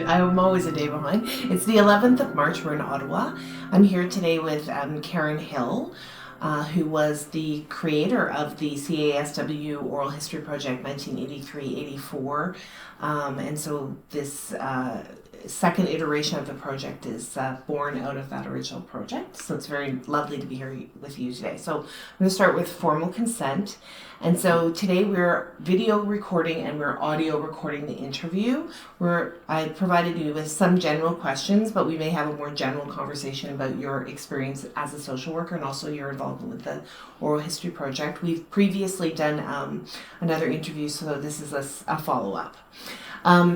I'm always a day behind. It's the 11th of March. We're in Ottawa. I'm here today with Karen Hill, who was the creator of the CASW Oral History Project 1983-84. And so this second iteration of the project is born out of that original project. So it's very lovely to be here with you today. So I'm going to start with formal consent. And so today we're video recording and we're audio recording the interview. I provided you with some general questions, but we may have a more general conversation about your experience as a social worker and also your involvement with the Oral History Project. We've previously done another interview, so this is a follow-up.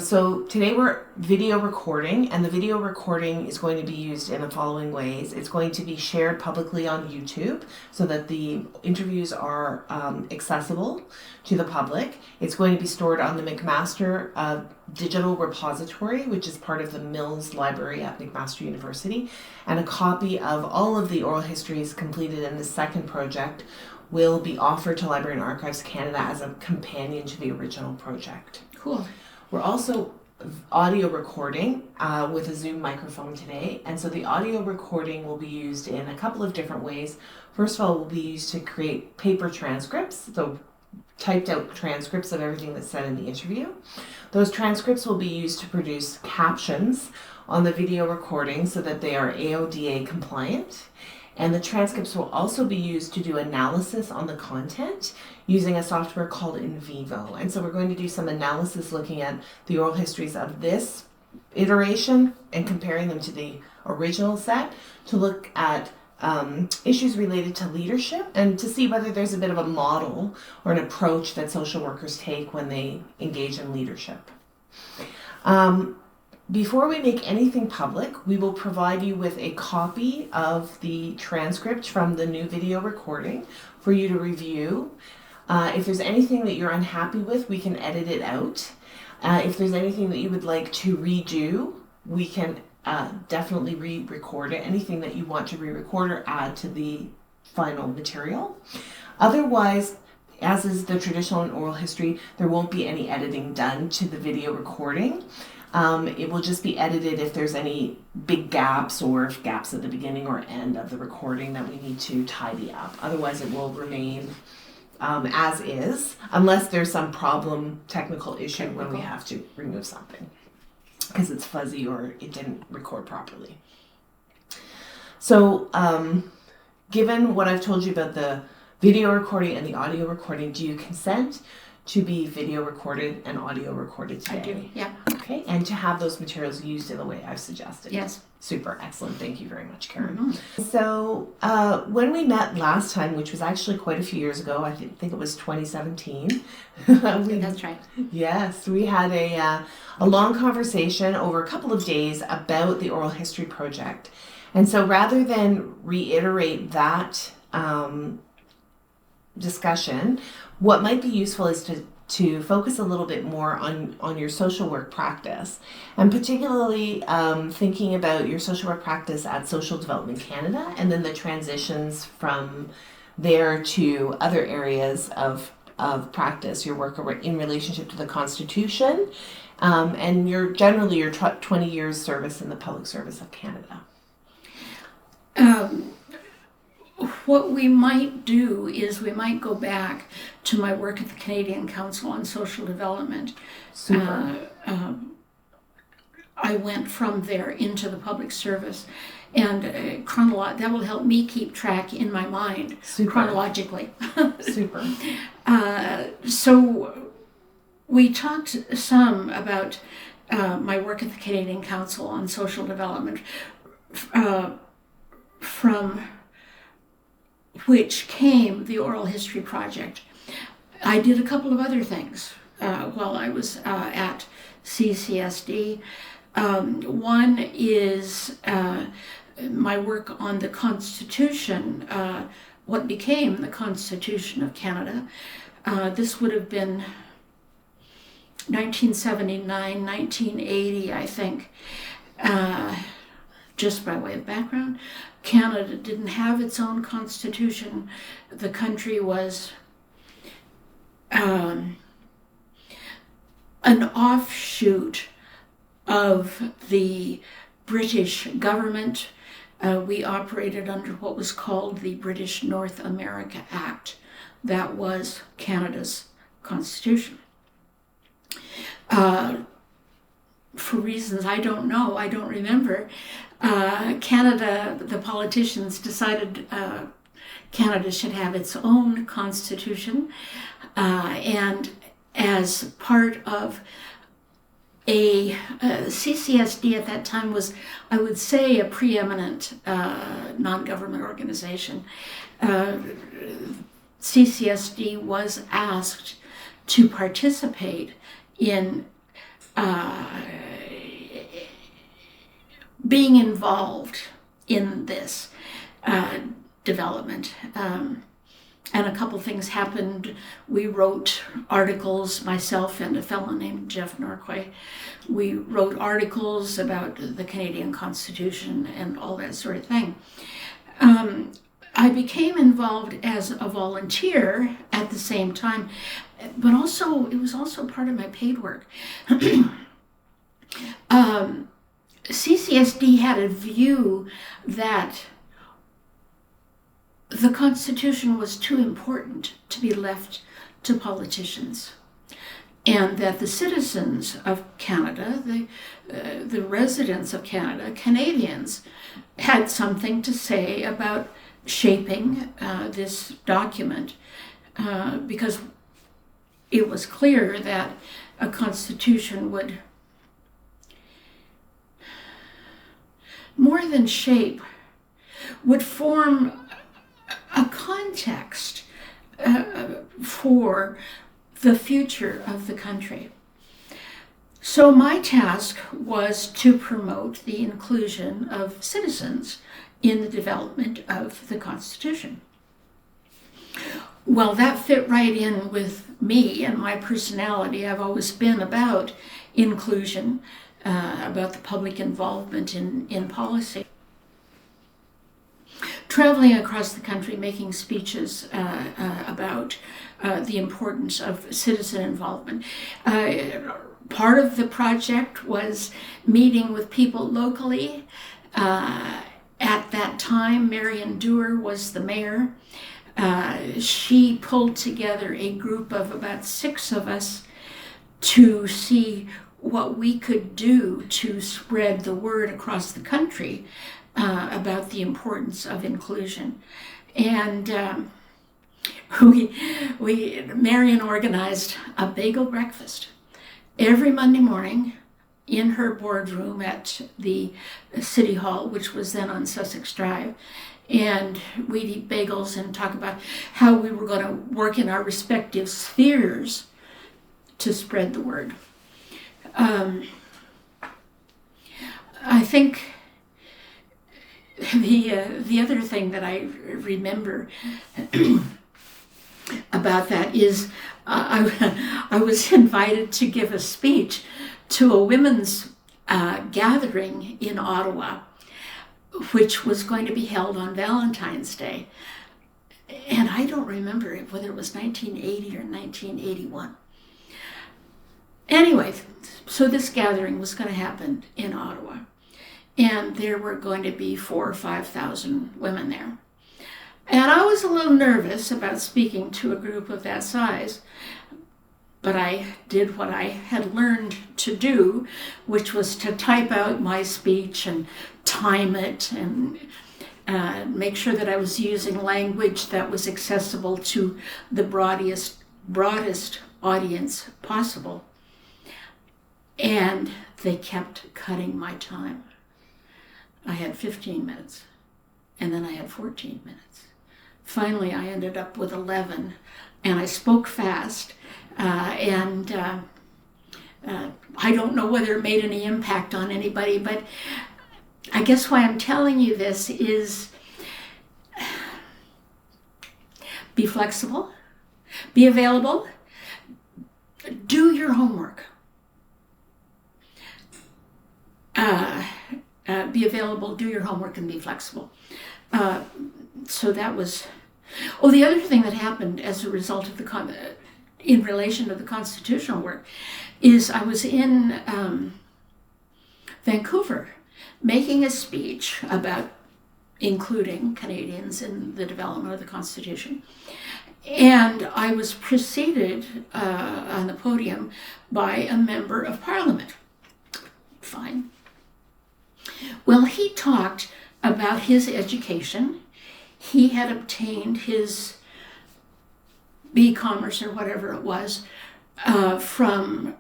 So today we're video recording, and the video recording is going to be used in the following ways. It's going to be shared publicly on YouTube so that the interviews are accessible to the public. It's going to be stored on the McMaster digital repository, which is part of the Mills Library at McMaster University, and a copy of all of the oral histories completed in the second project will be offered to Library and Archives Canada as a companion to the original project. Cool. We're also audio recording with a Zoom microphone today, and so the audio recording will be used in a couple of different ways. First of all, it will be used to create paper transcripts, so typed out transcripts of everything that's said in the interview. Those transcripts will be used to produce captions on the video recording so that they are AODA compliant. And the transcripts will also be used to do analysis on the content using a software called In Vivo. And so we're going to do some analysis looking at the oral histories of this iteration and comparing them to the original set to look at issues related to leadership and to see whether there's a bit of a model or an approach that social workers take when they engage in leadership. Before we make anything public, we will provide you with a copy of the transcript from the new video recording for you to review. If there's anything that you're unhappy with, we can edit it out. If there's anything that you would like to redo, we can definitely re-record it. Anything that you want to re-record or add to the final material. Otherwise, as is the traditional in oral history, there won't be any editing done to the video recording. It will just be edited if there's any big gaps or if gaps at the beginning or end of the recording that we need to tidy up. Otherwise, it will remain as is, unless there's some technical issue when we have to remove something because it's fuzzy or it didn't record properly. So, given what I've told you about the video recording and the audio recording, do you consent to be video recorded and audio recorded today? I do, yeah. Okay, and to have those materials used in the way I've suggested? Yes. Super, excellent. Thank you very much, Karen. Mm-hmm. So when we met last time, which was actually quite a few years ago, I think it was 2017. That's right. Yes, we had a long conversation over a couple of days about the Oral History Project. And so rather than reiterate that discussion, what might be useful is to focus a little bit more on your social work practice, and particularly thinking about your social work practice at Social Development Canada and then the transitions from there to other areas of practice, your work in relationship to the Constitution, and your 20 years service in the public service of Canada. What we might do is we might go back to my work at the Canadian Council on Social Development. Super. I went from there into the public service, and that will help me keep track in my mind. Super. Chronologically. Super. So we talked some about my work at the Canadian Council on Social Development, from which came the Oral History Project. I did a couple of other things while I was at CCSD. One is my work on the Constitution, what became the Constitution of Canada. This would have been 1979, 1980, I think. Just by way of background, Canada didn't have its own constitution. The country was an offshoot of the British government. We operated under what was called the British North America Act. That was Canada's constitution. For reasons I don't know, I don't remember, Canada, the politicians decided Canada should have its own constitution, and as part of a CCSD at that time was, I would say, a preeminent non-government organization. CCSD was asked to participate in being involved in this development. And a couple things happened. We wrote articles, myself and a fellow named Jeff Norquay. We wrote articles about the Canadian Constitution and all that sort of thing. I became involved as a volunteer at the same time, but also it was also part of my paid work. CCSD had a view that the Constitution was too important to be left to politicians, and that the citizens of Canada, the residents of Canada, Canadians, had something to say about shaping this document, because it was clear that a constitution would, more than shape, would form a context for the future of the country. So my task was to promote the inclusion of citizens in the development of the Constitution. Well, that fit right in with me and my personality. I've always been about inclusion, about the public involvement in policy. Traveling across the country, making speeches about the importance of citizen involvement. Part of the project was meeting with people locally. At that time, Marion Dewar was the mayor. She pulled together a group of about 6 of us to see what we could do to spread the word across the country about the importance of inclusion. And Marion organized a bagel breakfast every Monday morning in her boardroom at the City Hall, which was then on Sussex Drive. And we'd eat bagels and talk about how we were going to work in our respective spheres to spread the word. I think the other thing that I remember about that is I was invited to give a speech to a women's gathering in Ottawa, which was going to be held on Valentine's Day. And I don't remember whether it was 1980 or 1981. Anyway, so this gathering was going to happen in Ottawa. And there were going to be 4,000 or 5,000 women there. And I was a little nervous about speaking to a group of that size, but I did what I had learned to do, which was to type out my speech and time it and make sure that I was using language that was accessible to the broadest audience possible. And they kept cutting my time. I had 15 minutes, and then I had 14 minutes. Finally, I ended up with 11, and I spoke fast, and I don't know whether it made any impact on anybody, but I guess why I'm telling you this is be flexible, be available, do your homework. Be available, do your homework, and be flexible. So that was... Oh, the other thing that happened as a result of in relation to the constitutional work is I was in Vancouver, making a speech about including Canadians in the development of the Constitution. And I was preceded on the podium by a member of Parliament. Fine. Well, he talked about his education. He had obtained his B-Commerce or whatever it was from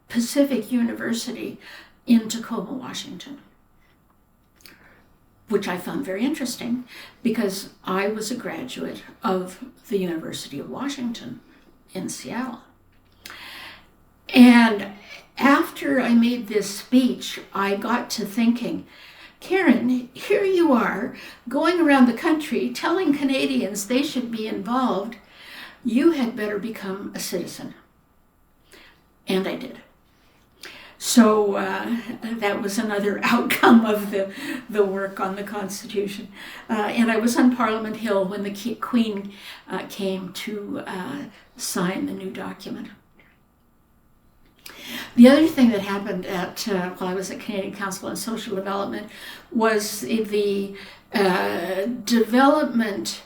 Pacific University in Tacoma, Washington, which I found very interesting because I was a graduate of the University of Washington in Seattle. And after I made this speech, I got to thinking, Karen, here you are going around the country telling Canadians they should be involved. You had better become a citizen. And I did. So that was another outcome of the work on the Constitution. And I was on Parliament Hill when the Queen came to sign the new document. The other thing that happened while I was at Canadian Council on Social Development was the development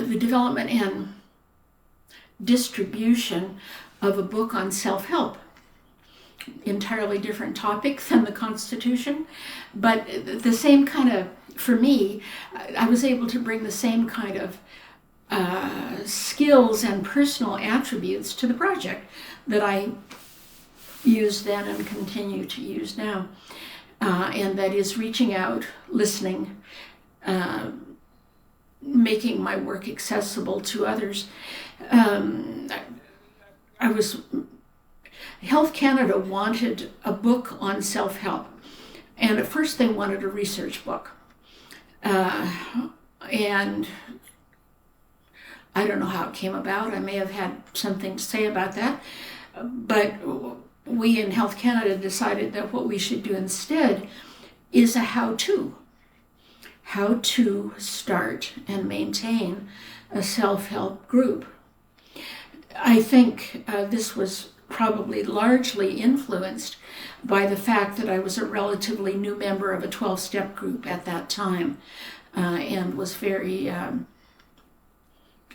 the development and distribution of a book on self-help. Entirely different topic than the Constitution, but the same kind of, for me, I was able to bring the same kind of skills and personal attributes to the project that I used then and continue to use now. And that is reaching out, listening, making my work accessible to others. Health Canada wanted a book on self-help, and at first they wanted a research book. And I don't know how it came about. I may have had something to say about that, but we in Health Canada decided that what we should do instead is a how-to start and maintain a self-help group. I think this was probably largely influenced by the fact that I was a relatively new member of a 12-step group at that time and was very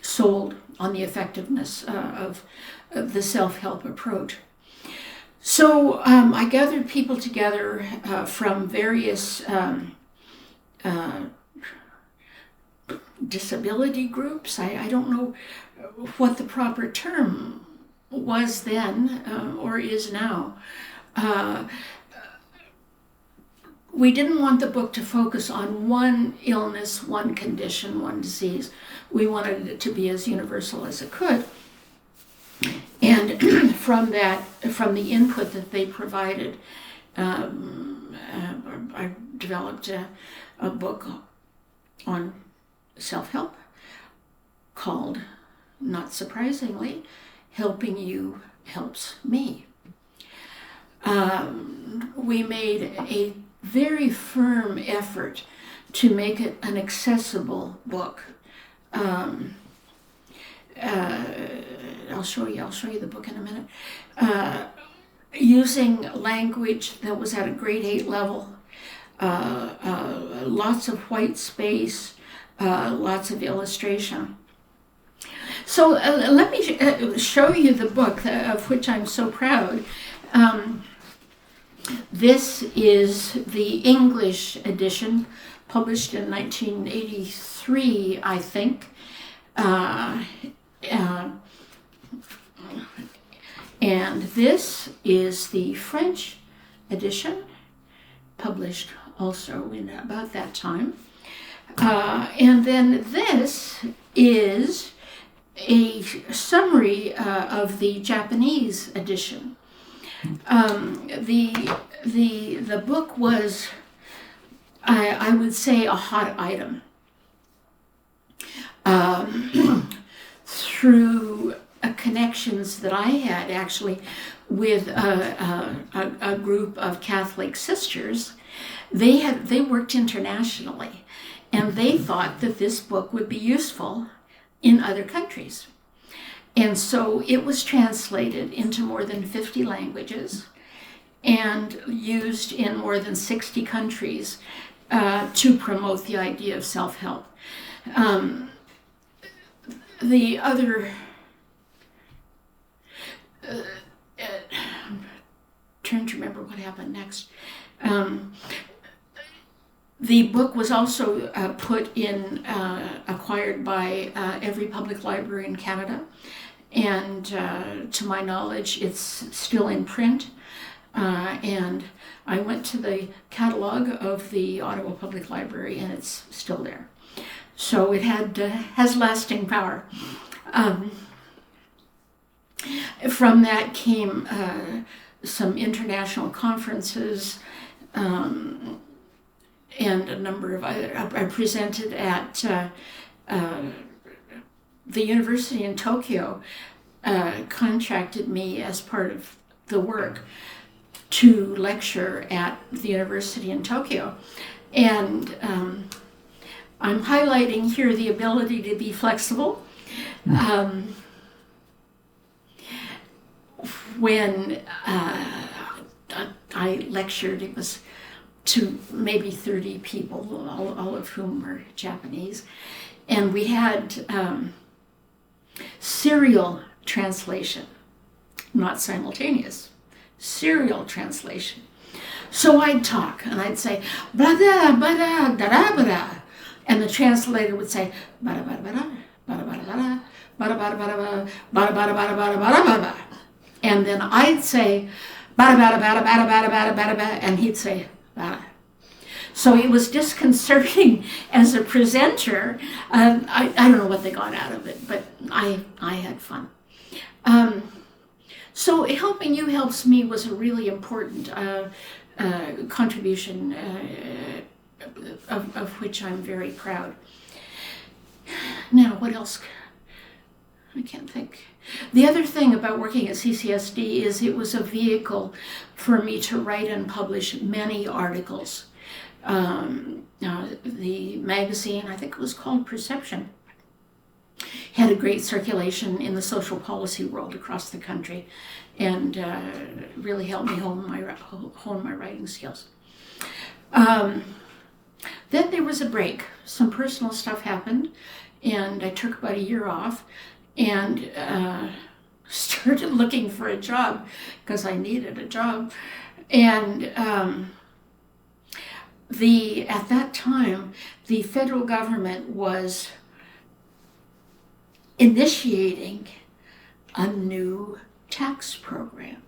sold on the effectiveness of the self-help approach. So I gathered people together from various disability groups. I don't know what the proper term was then or is now. We didn't want the book to focus on one illness, one condition, one disease. We wanted it to be as universal as it could. And from the input that they provided, I developed a book on self-help called, not surprisingly, Helping You Helps Me. We made a very firm effort to make it an accessible book. I'll show you the book in a minute. Using language that was at a grade 8 level, lots of white space, lots of illustration. So let me show you the book of which I'm so proud. This is the English edition, published in 1983, I think. And this is the French edition, published also in about that time. And then this is a summary of the Japanese edition. The book was, I would say, a hot item. Through connections that I had actually with a group of Catholic sisters, they worked internationally, and they thought that this book would be useful in other countries. And so it was translated into more than 50 languages and used in more than 60 countries to promote the idea of self-help. The other, I'm trying to remember what happened next. The book was also acquired by every public library in Canada, and to my knowledge, it's still in print. And I went to the catalog of the Ottawa Public Library, and it's still there. So it has lasting power. From that came some international conferences, and a number of other. I presented at the university in Tokyo. Contracted me as part of the work to lecture at the university in Tokyo, and I'm highlighting here the ability to be flexible. When I lectured, it was to maybe 30 people, all of whom were Japanese, and we had serial translation, not simultaneous, serial translation. So I'd talk and I'd say, bada, bada, dada, bada. And the translator would say, bada, bada, bada, bada, bada, bada, bada, bada, bada, bada, bada, bada, bada, bada, bada. And then I'd say, bada, bada, bada, bada, bada, bada, bada, bada, and he'd say, bada. So it was disconcerting as a presenter. I don't know what they got out of it, but I had fun. So Helping You Helps Me was a really important contribution of which I'm very proud. Now, what else? I can't think. The other thing about working at CCSD is it was a vehicle for me to write and publish many articles. The magazine, I think it was called Perception, had a great circulation in the social policy world across the country, and really helped me hone my writing skills. Then there was a break. Some personal stuff happened, and I took about a year off, and started looking for a job because I needed a job. And at that time, the federal government was initiating a new tax program,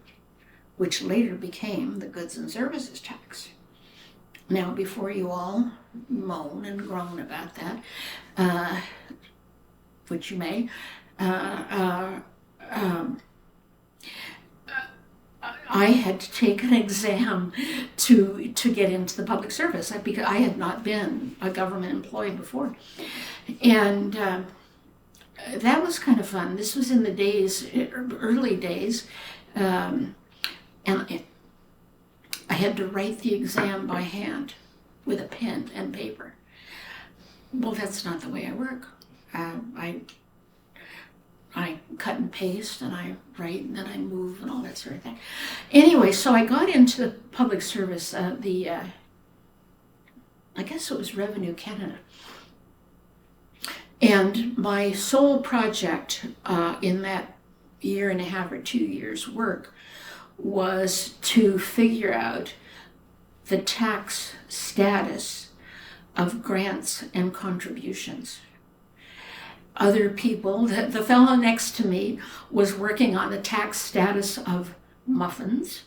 which later became the goods and services tax. Now, before you all moan and groan about that, which you may, I had to take an exam to get into the public service because I had not been a government employee before. And that was kind of fun. This was in the early days, and I had to write the exam by hand with a pen and paper. Well, that's not the way I work. I cut and paste, and I write, and then I move, and all that sort of thing. Anyway, so I got into the public service, I guess it was Revenue Canada. And my sole project in that year and a half or 2 years work was to figure out the tax status of grants and contributions. Other people, the fellow next to me was working on the tax status of muffins,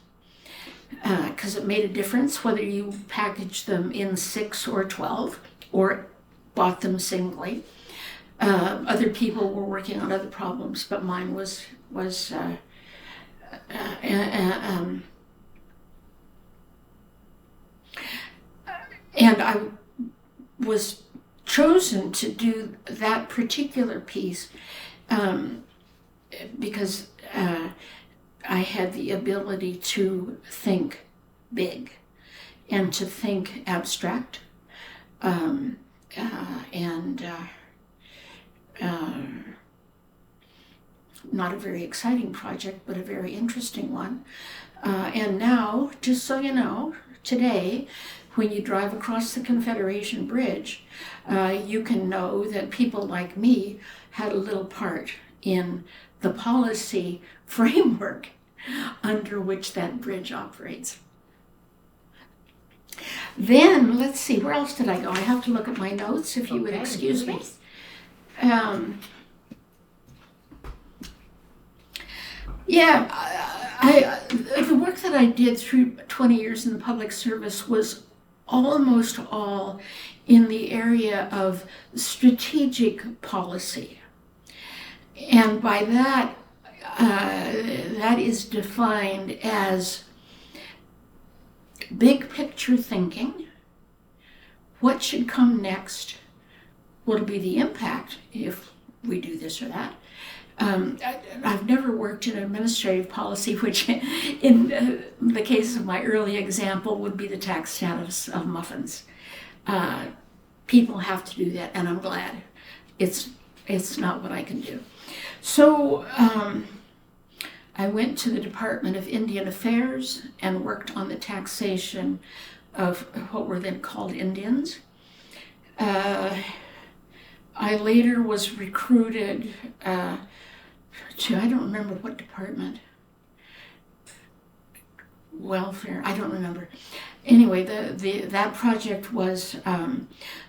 because it made a difference whether you packaged them in 6 or 12 or bought them singly. Other people were working on other problems, but mine was and I was chosen to do that particular piece because I had the ability to think big and to think abstract, and not a very exciting project, but a very interesting one. And now, just so you know, today, when you drive across the Confederation Bridge, you can know that people like me had a little part in the policy framework under which that bridge operates. Then, let's see, where else did I go? I have to look at my notes, if you would excuse me. The work that I did through 20 years in the public service was almost all in the area of strategic policy. And by that, that is defined as big picture thinking, what should come next, what'll be the impact if we do this or that. I've never worked in administrative policy, which in the case of my early example would be the tax status of muffins. People have to do that, and I'm glad. It's not what I can do. So I went to the Department of Indian Affairs and worked on the taxation of what were then called Indians. I later was recruited to, I don't remember what department, welfare, I don't remember. Anyway, that project was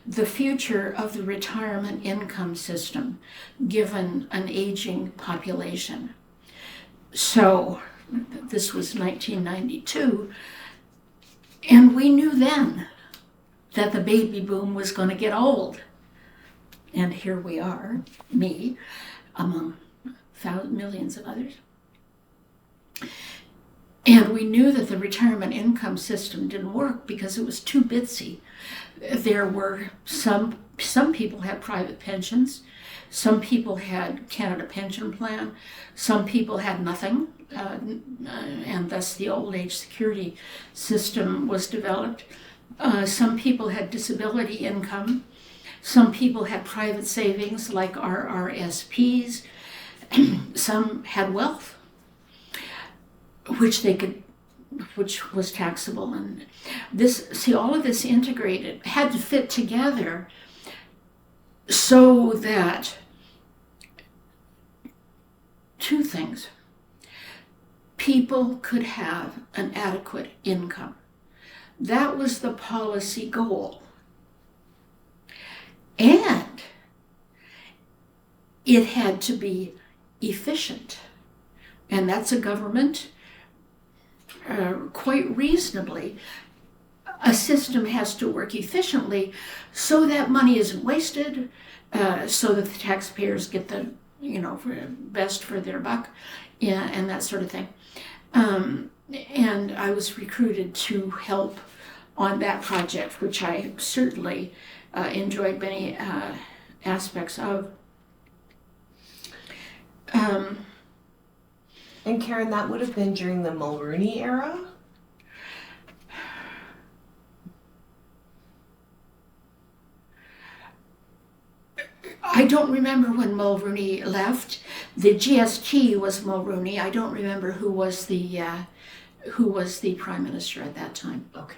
the future of the retirement income system given an aging population. So this was 1992, and we knew then that the baby boom was going to get old. And here we are, me, among millions of others. And we knew that the retirement income system didn't work because it was too bitsy. There were some people had private pensions, some people had Canada Pension Plan, some people had nothing, and thus the old age security system was developed. Some people had disability income, some people had private savings like RRSPs, some had wealth, which was taxable, and all of this integrated had to fit together so that two things: people could have an adequate income. That was the policy goal, and it had to be efficient, and that's a government. Quite reasonably, a system has to work efficiently so that money isn't wasted, so that the taxpayers get the best for their buck, and that sort of thing. And I was recruited to help on that project, which I certainly enjoyed many aspects of. And Karen, that would have been during the Mulroney era? I don't remember when Mulroney left. The GST was Mulroney. I don't remember who was the prime minister at that time. Okay.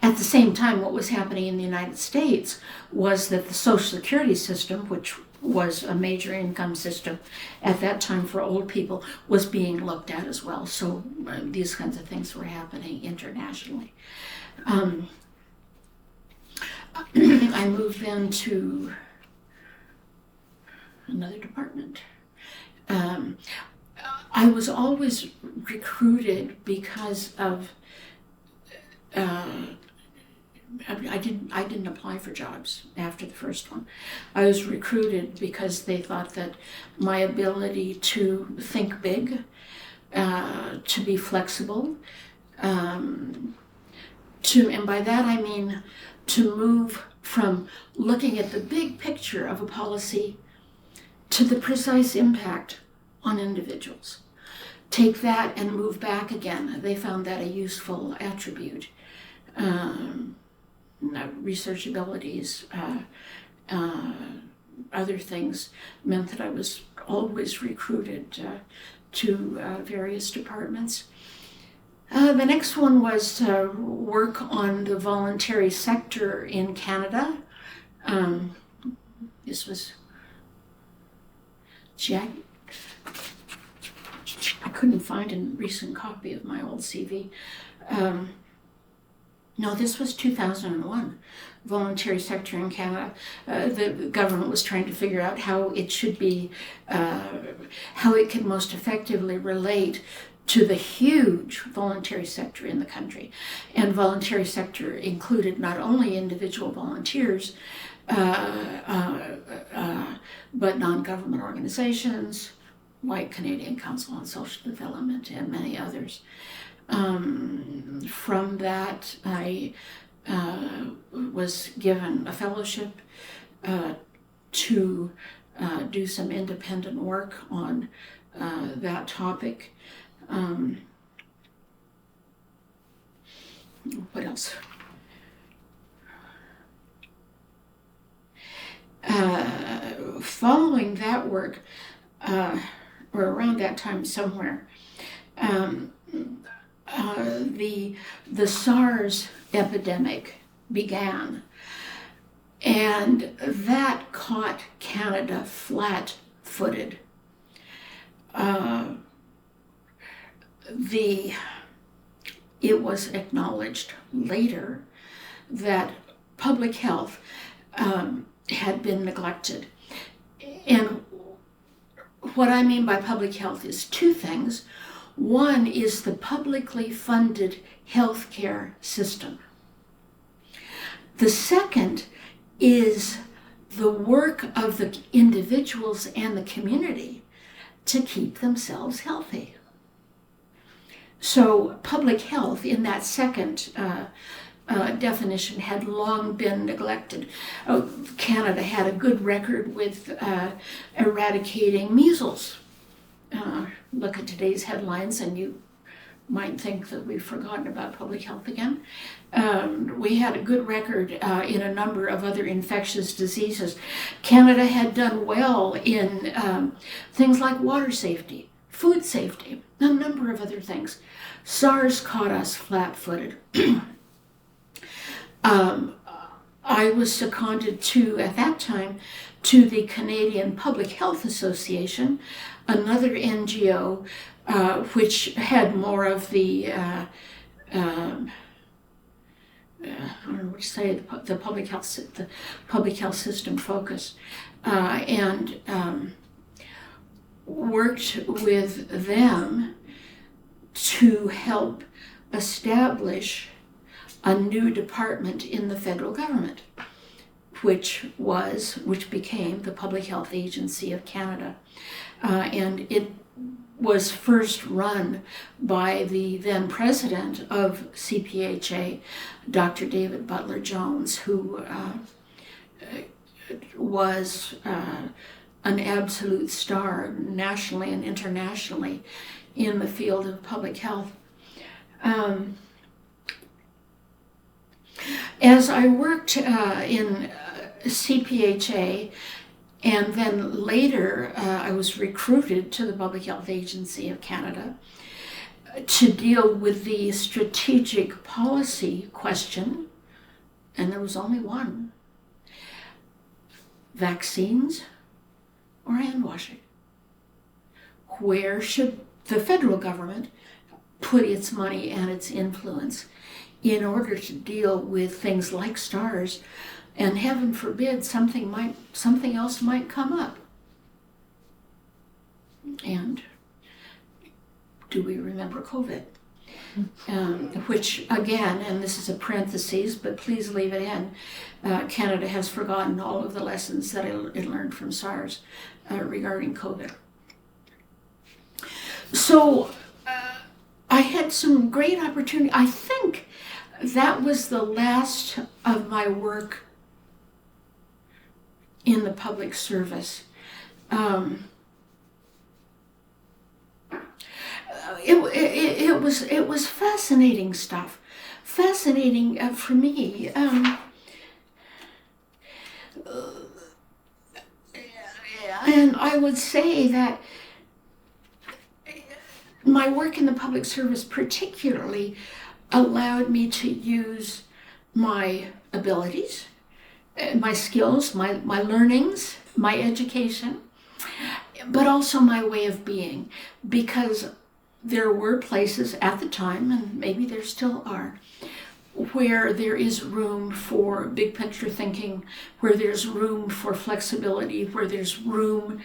At the same time, what was happening in the United States was that the Social Security system, which was a major income system at that time for old people, was being looked at as well. So these kinds of things were happening internationally. I moved then to another department. I was always recruited because of I didn't apply for jobs after the first one. I was recruited because they thought that my ability to think big, to be flexible, and by that I mean to move from looking at the big picture of a policy to the precise impact on individuals. Take that and move back again. They found that a useful attribute. Research abilities, other things meant that I was always recruited to various departments. The next one was work on the voluntary sector in Canada. This was I couldn't find a recent copy of my old CV. No, this was 2001, voluntary sector in Canada. The government was trying to figure out how it should be, how it could most effectively relate to the huge voluntary sector in the country. And voluntary sector included not only individual volunteers, but non-government organizations, White Canadian Council on Social Development, and many others. From that, I was given a fellowship to do some independent work on that topic. What else? Following that work, or around that time somewhere, the SARS epidemic began, and that caught Canada flat-footed. It was acknowledged later that public health had been neglected. And what I mean by public health is two things. One is the publicly funded healthcare system. The second is the work of the individuals and the community to keep themselves healthy. So public health in that second definition had long been neglected. Canada had a good record with eradicating measles. Look at today's headlines and you might think that we've forgotten about public health again. We had a good record in a number of other infectious diseases. Canada had done well in things like water safety, food safety, a number of other things. SARS caught us flat-footed. I was seconded to, at that time, to the Canadian Public Health Association, another NGO which had more of the, I don't know what to say, the public health system focus, and worked with them to help establish a new department in the federal government, which became the Public Health Agency of Canada. And it was first run by the then president of CPHA, Dr. David Butler Jones, who was an absolute star nationally and internationally in the field of public health. As I worked in CPHA, and then later I was recruited to the Public Health Agency of Canada to deal with the strategic policy question, and there was only one: vaccines or hand washing. Where should the federal government put its money and its influence in order to deal with things like SARS, and heaven forbid something else might come up? And do we remember COVID? Which again, and this is a parenthesis, but please leave it in, Canada has forgotten all of the lessons that it learned from SARS regarding COVID. So I had some great opportunity. I think that was the last of my work in the public service. It was fascinating stuff. Fascinating for me. And I would say that my work in the public service particularly allowed me to use my abilities, my skills, my learnings, my education, but also my way of being, because there were places at the time, and maybe there still are, where there is room for big picture thinking, where there's room for flexibility, where there's room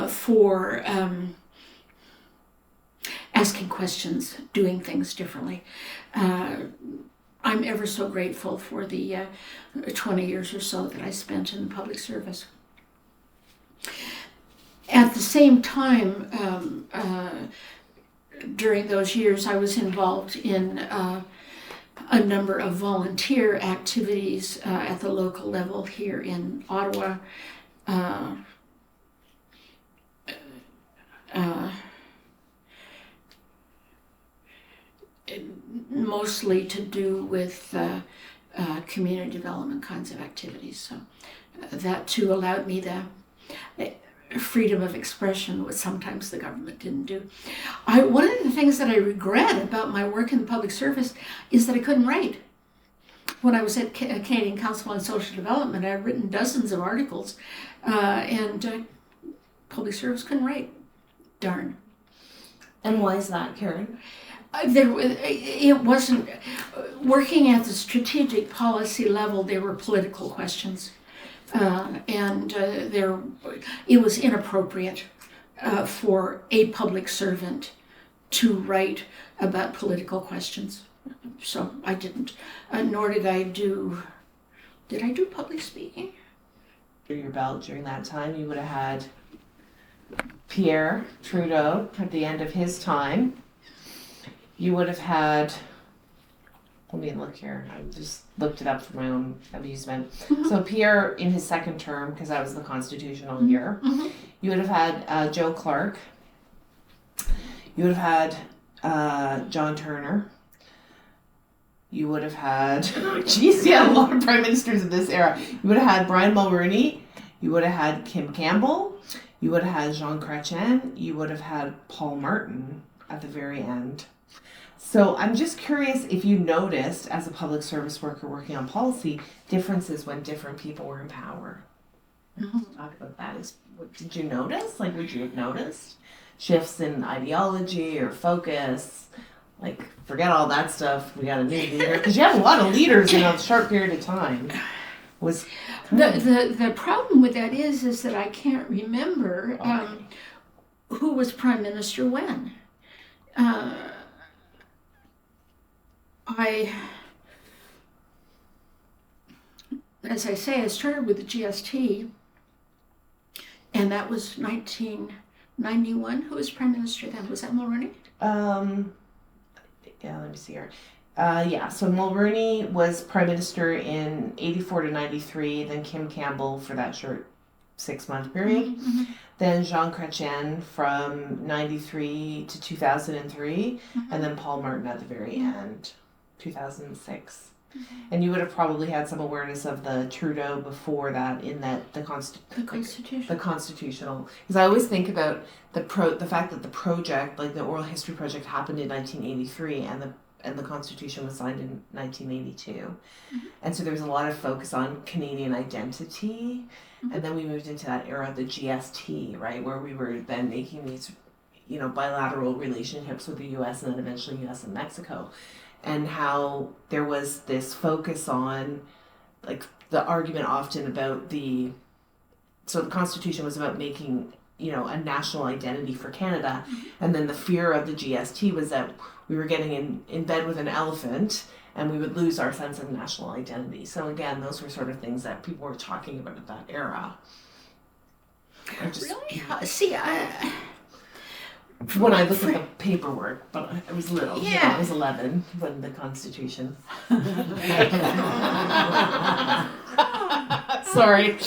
for asking questions, doing things differently. I'm ever so grateful for the 20 years or so that I spent in the public service. At the same time, during those years, I was involved in a number of volunteer activities at the local level here in Ottawa. Mostly to do with community development kinds of activities. So that too allowed me the freedom of expression, which sometimes the government didn't do. One of the things that I regret about my work in the public service is that I couldn't write. When I was at Canadian Council on Social Development, I've written dozens of articles, and public service couldn't write. Darn. And why is that, Karen? It wasn't working at the strategic policy level. There were political questions, and it was inappropriate for a public servant to write about political questions. So I didn't, nor did I do. Did I do public speaking? Your belt during that time, you would have had Pierre Trudeau at the end of his time. You would have had, let me look here, I just looked it up for my own amusement. Mm-hmm. So Pierre in his second term, because that was the constitutional year, mm-hmm. You would have had Joe Clark. You would have had John Turner. You would have had, geez, yeah, a lot of prime ministers of this era. You would have had Brian Mulroney. You would have had Kim Campbell. You would have had Jean Chrétien. You would have had Paul Martin at the very end. So I'm just curious if you noticed, as a public service worker working on policy, differences when different people were in power. Mm-hmm. Talk about that. What did you notice? Like, would you have noticed shifts in ideology or focus? Like, forget all that stuff. We got a new leader, because you have a lot of leaders in a short period of time. The problem with that is that I can't remember who was prime minister when. As I say, I started with the GST, and that was 1991. Who was prime minister then? Was that Mulroney? Yeah, let me see here. So Mulroney was prime minister in 84 to 93, then Kim Campbell for that short 6-month period. Mm-hmm. Then Jean Chrétien from 93 to 2003, mm-hmm. and then Paul Martin at the very end, 2006. Mm-hmm. And you would have probably had some awareness of the Trudeau before that, in that the constitutional. Because I always think about the fact that the project, like the Oral History Project, happened in 1983, and the Constitution was signed in 1982. Mm-hmm. And so there was a lot of focus on Canadian identity. Mm-hmm. And then we moved into that era of the GST, right, where we were then making these, bilateral relationships with the U.S. and then eventually U.S. and Mexico. And how there was this focus on, like, the argument often about so the Constitution was about making, a national identity for Canada. Mm-hmm. And then the fear of the GST was that we were getting in bed with an elephant and we would lose our sense of national identity. So again, those were sort of things that people were talking about at that era. Really? See, when I look at the paperwork, but I was little. Yeah. I was 11 when the Constitution. Sorry.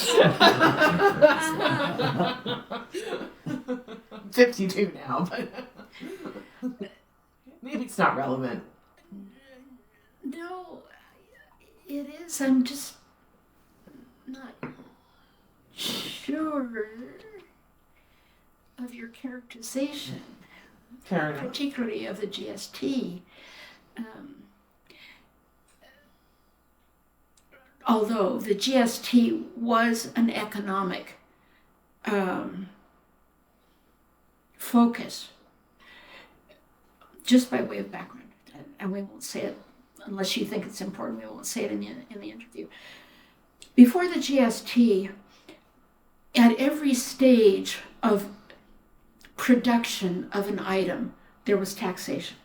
52 now, but maybe it's not relevant. No, it is. I'm just not sure. of your characterization, Fair enough. particularly of the GST. Although the GST was an economic focus, just by way of background, and we won't say it unless you think it's important. We won't say it in the interview. Before the GST, at every stage of production of an item, there was taxation,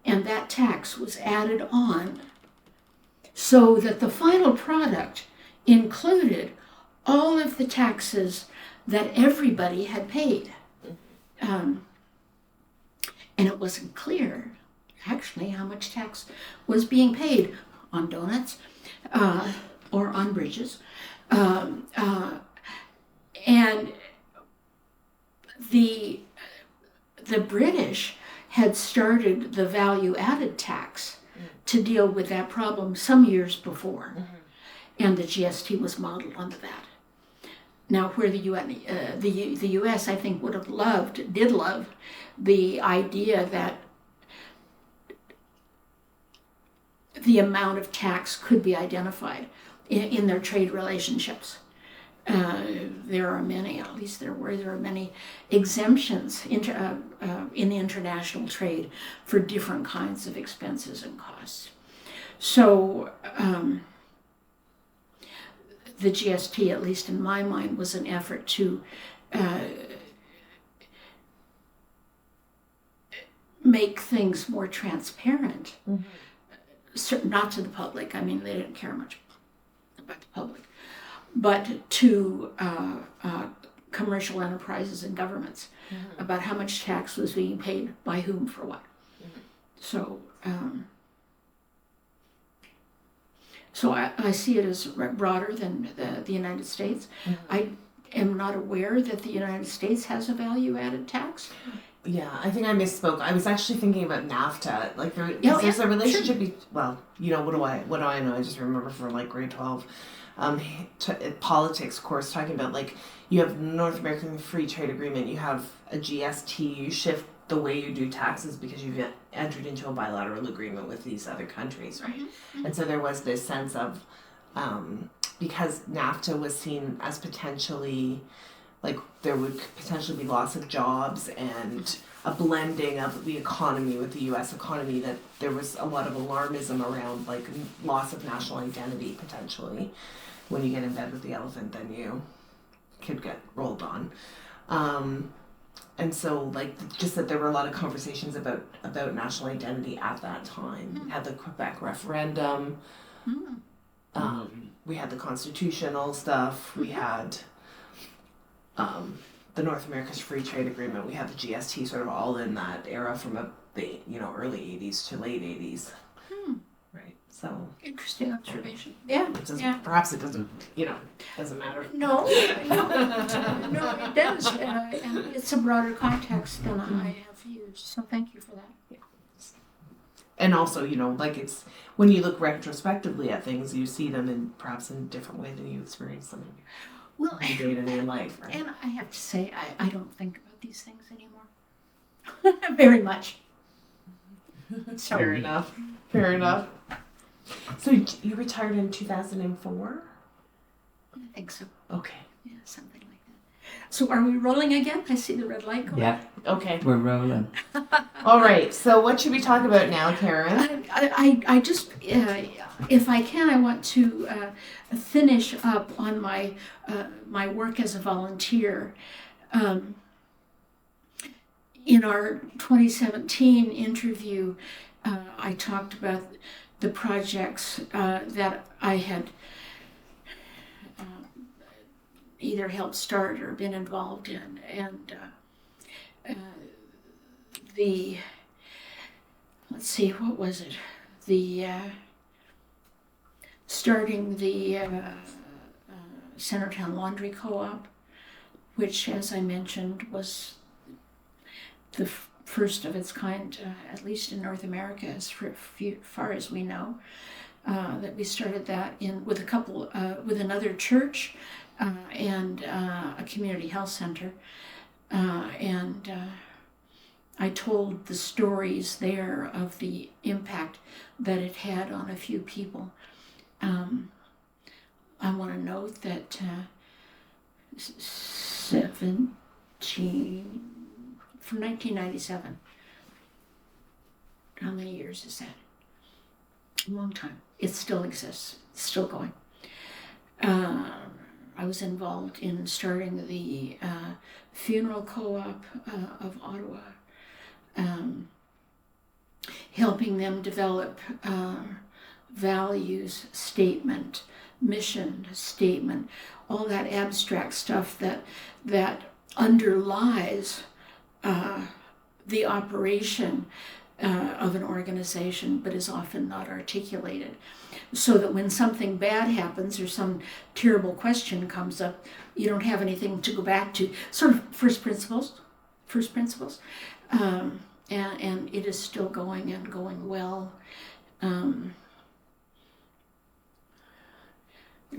and that tax was added on, so that the final product included all of the taxes that everybody had paid. And it wasn't clear, actually, how much tax was being paid on donuts or on bridges. And the British had started the value-added tax to deal with that problem some years before, and the GST was modeled onto that. Now, where the U.S. I think did love the idea that the amount of tax could be identified in their trade relationships. There are many, at least there are many exemptions in the international trade for different kinds of expenses and costs. So the GST, at least in my mind, was an effort to make things more transparent, not to the public. I mean, they didn't care much about the public, but to commercial enterprises and governments about how much tax was being paid by whom for what. So I see it as broader than the United States. I am not aware that the United States has a value-added tax. Yeah, I think I misspoke. I was actually thinking about NAFTA. Like there's a relationship. Sure. Well, you know, what do I know? I just remember from like grade 12, politics course, talking about like you have North American Free Trade Agreement, you have a GST, you shift the way you do taxes because you've entered into a bilateral agreement with these other countries, right? And so there was this sense of because NAFTA was seen as potentially like there would potentially be loss of jobs and a blending of the economy with the U.S. economy, that there was a lot of alarmism around like loss of national identity potentially. When you get in bed with the elephant, then you could get rolled on. And so like just that there were a lot of conversations about national identity at that time. We had the Quebec referendum. We had the constitutional stuff. We had the North America's Free Trade Agreement. We had the GST sort of all in that era from the early 80s to late 80s. Right. So interesting observation. Yeah. Perhaps it doesn't matter. No, it does, and it's a broader context than I have used. So thank you for that. Yeah. And also, like it's when you look retrospectively at things, you see them perhaps in a different way than you experience them in your day-to-day life. Right? And I have to say, I don't think about these things anymore. Very much. So, Fair enough. So you retired in 2004? I think so. Okay. Yeah, something like that. So are we rolling again? I see the red light going. Yeah. Okay. We're rolling. All right. So what should we talk about now, Karen? I just, if I can, I want to finish up on my my work as a volunteer. In our 2017 interview, I talked about the projects that I had either helped start or been involved in, and let's see, what was it? Starting the Centertown Laundry Co-op, which, as I mentioned, was the first of its kind, at least in North America, as far as we know. That we started that with another church and a community health center. and I told the stories there of the impact that it had on a few people. I want to note that from 1997. How many years is that? A long time. It still exists. It's still going. I was involved in starting the funeral co-op of Ottawa, helping them develop values statement, mission statement, all that abstract stuff that underlies the operation of an organization, but is often not articulated. So that when something bad happens or some terrible question comes up, you don't have anything to go back to. Sort of first principles. And it is still going and going well. There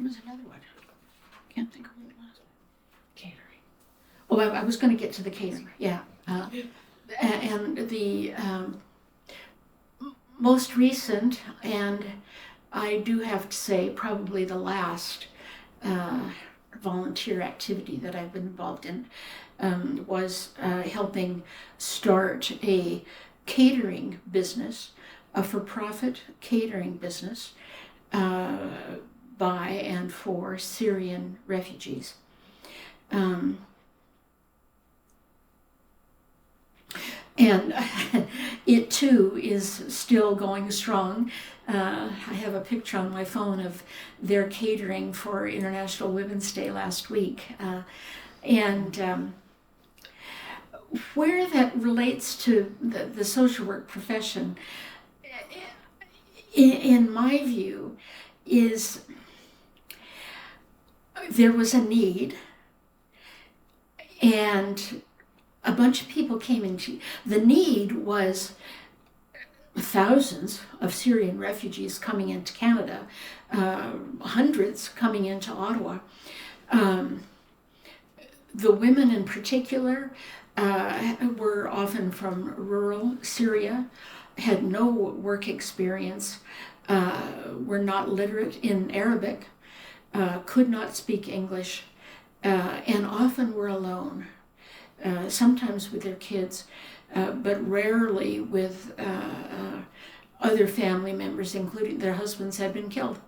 was another one. Can't think of what it was. Catering. Oh, I was going to get to the catering. Yeah. And the most recent, and I do have to say probably the last volunteer activity that I've been involved in was helping start a catering business, a for-profit catering business by and for Syrian refugees. And it too is still going strong. I have a picture on my phone of their catering for International Women's Day last week. And where that relates to the social work profession, in my view, is there was a need, and a bunch of people came into the need was thousands of Syrian refugees coming into Canada, hundreds coming into Ottawa. The women in particular were often from rural Syria, had no work experience, were not literate in Arabic, could not speak English, and often were alone. Sometimes with their kids, but rarely with other family members, including their husbands had been killed.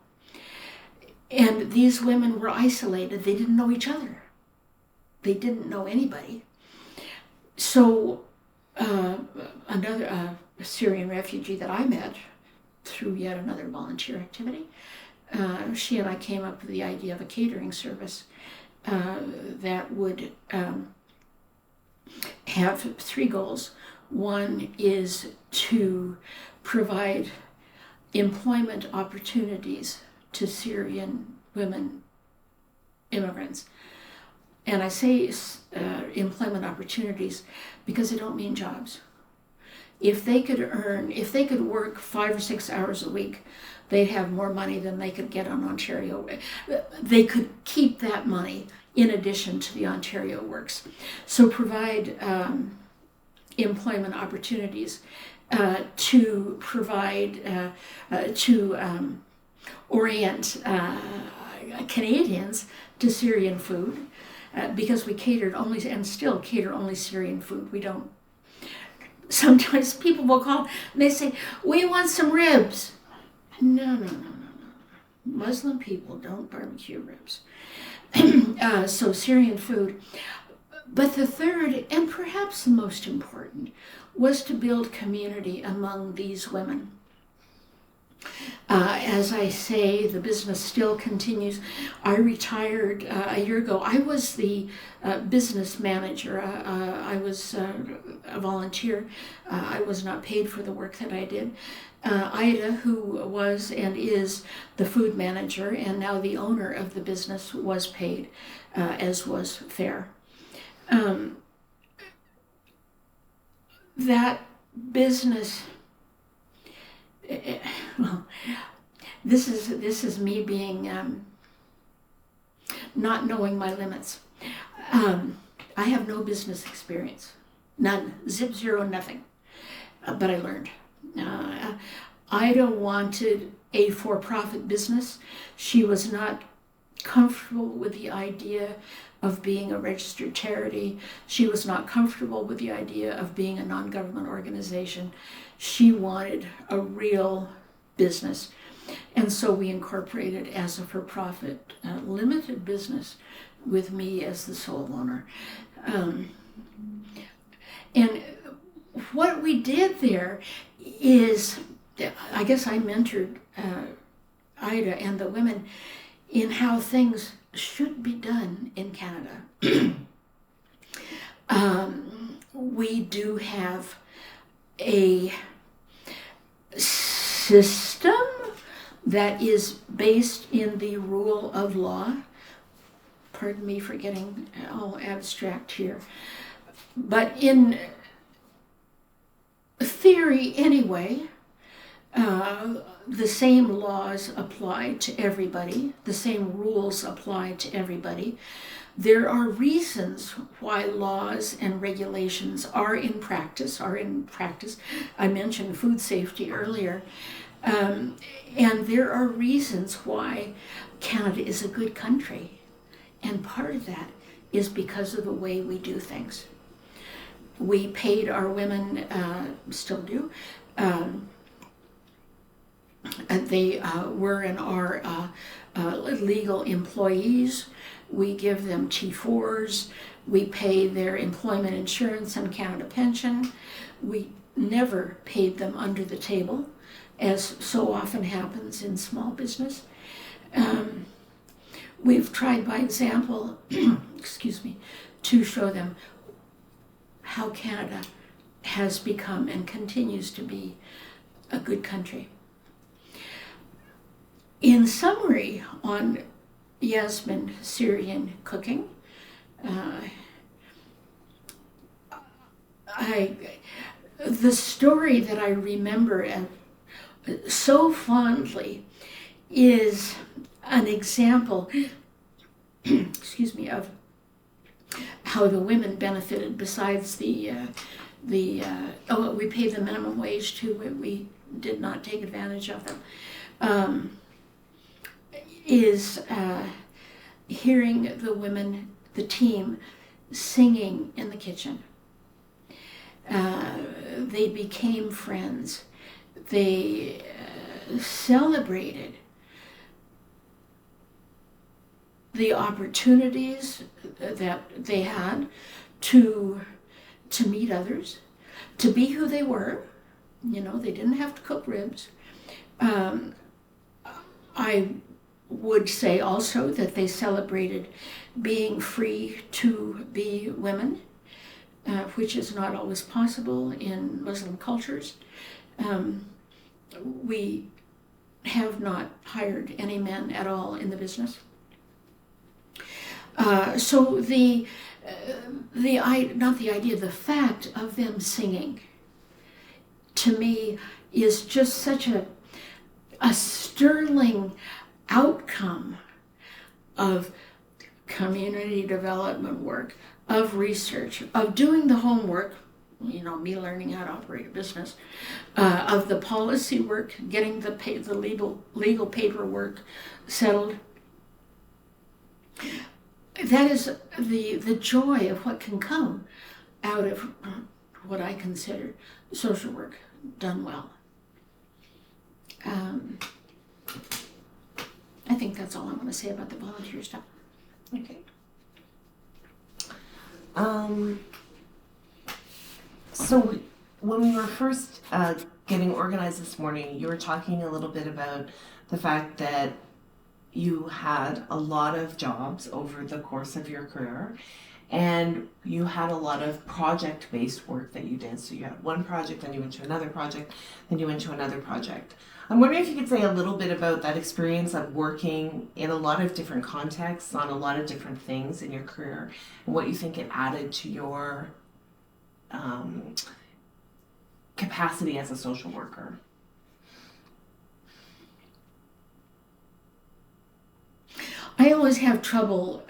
And these women were isolated. They didn't know each other. They didn't know anybody. So another Syrian refugee that I met through yet another volunteer activity, she and I came up with the idea of a catering service that would have three goals. One is to provide employment opportunities to Syrian women immigrants. And I say employment opportunities because I don't mean jobs. If they could work 5 or 6 hours a week, they'd have more money than they could get on Ontario. They could keep that money in addition to the Ontario Works. So provide employment opportunities to provide, to orient Canadians to Syrian food, because we catered only, and still cater only Syrian food. We don't. Sometimes people will call and they say, "We want some ribs." No. Muslim people don't barbecue ribs. So Syrian food. But the third, and perhaps the most important, was to build community among these women. As I say, the business still continues. I retired a year ago. I was the business manager. I was a volunteer. I was not paid for the work that I did. Ida, who was and is the food manager and now the owner of the business, was paid, as was fair. That business, well, this is me being not knowing my limits. I have no business experience, none, zip, zero, nothing, but I learned. Ida wanted a for-profit business. She was not comfortable with the idea of being a registered charity. She was not comfortable with the idea of being a non-government organization. She wanted a real business. And so we incorporated as a for-profit limited business with me as the sole owner. And what we did there is, I guess I mentored Ida and the women in how things should be done in Canada. We do have a system that is based in the rule of law. Pardon me for getting all abstract here. But in theory, anyway, the same laws apply to everybody. The same rules apply to everybody. There are reasons why laws and regulations are in practice. I mentioned food safety earlier. And there are reasons why Canada is a good country. And part of that is because of the way we do things. We paid our women, still do, they were and are legal employees. We give them T4s. We pay their employment insurance and Canada pension. We never paid them under the table, as so often happens in small business. We've tried by example, excuse me, to show them how Canada has become and continues to be a good country. In summary, on Yasmin Syrian cooking, the story that I remember so fondly is an example, excuse me, of how the women benefited besides we paid the minimum wage too. We did not take advantage of them. Is hearing the women, the team, singing in the kitchen. They became friends. They celebrated the opportunities that they had to meet others, to be who they were. You know, they didn't have to cook ribs. I would say also that they celebrated being free to be women, which is not always possible in Muslim cultures. We have not hired any men at all in the business. So the fact of them singing, to me, is just such a sterling outcome of community development work, of research, of doing the homework, you know, me learning how to operate a business, of the policy work, getting the legal paperwork settled. That is the joy of what can come out of what I consider social work done well. I think that's all I want to say about the volunteer stuff. Okay. So when we were first getting organized this morning, you were talking a little bit about the fact that you had a lot of jobs over the course of your career, and you had a lot of project-based work that you did. So you had one project, then you went to another project, then you went to another project. I'm wondering if you could say a little bit about that experience of working in a lot of different contexts on a lot of different things in your career, and what you think it added to your capacity as a social worker. I always have trouble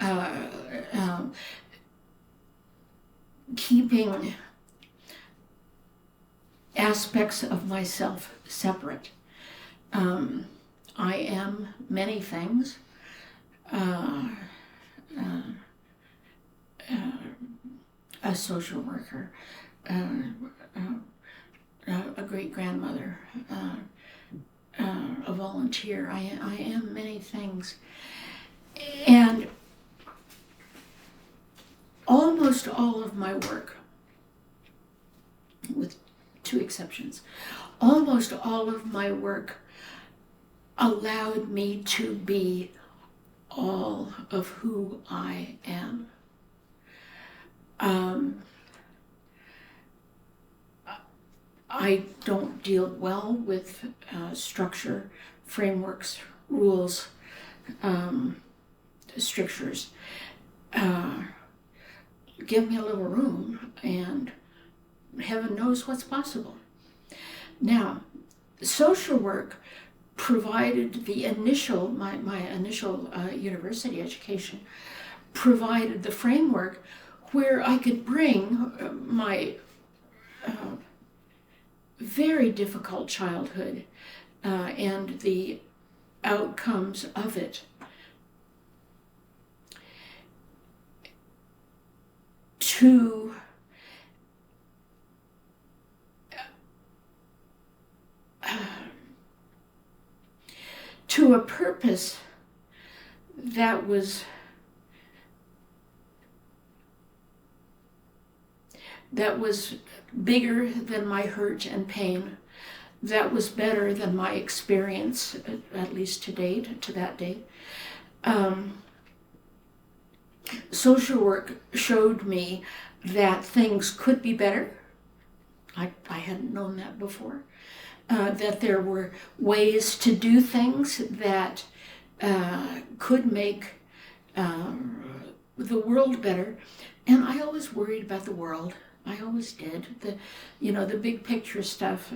keeping aspects of myself separate. I am many things. A social worker, a great grandmother, a volunteer. I am many things. And almost all of my work, with two exceptions, almost all of my work allowed me to be all of who I am. I don't deal well with structure, frameworks, rules, strictures. Give me a little room and heaven knows what's possible. Now, social work provided the initial, my initial university education, provided the framework where I could bring my very difficult childhood and the outcomes of it to a purpose that was bigger than my hurt and pain, that was better than my experience, at least to that date. Social work showed me that things could be better. I hadn't known that before. That there were ways to do things that could make the world better. And I always worried about the world. I always did. The big picture stuff.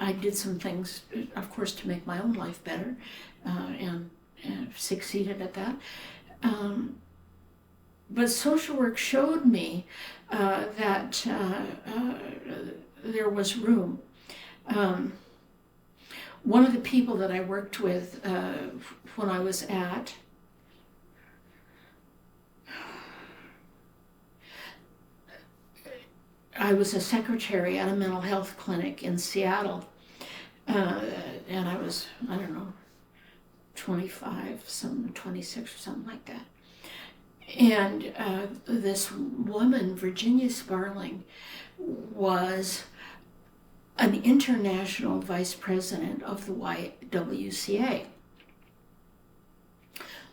I did some things, of course, to make my own life better, and succeeded at that. But social work showed me that there was room. One of the people that I worked with when I was I was a secretary at a mental health clinic in Seattle, and I was, 25, 26 or something like that. And this woman, Virginia Sparling, was an international vice president of the YWCA.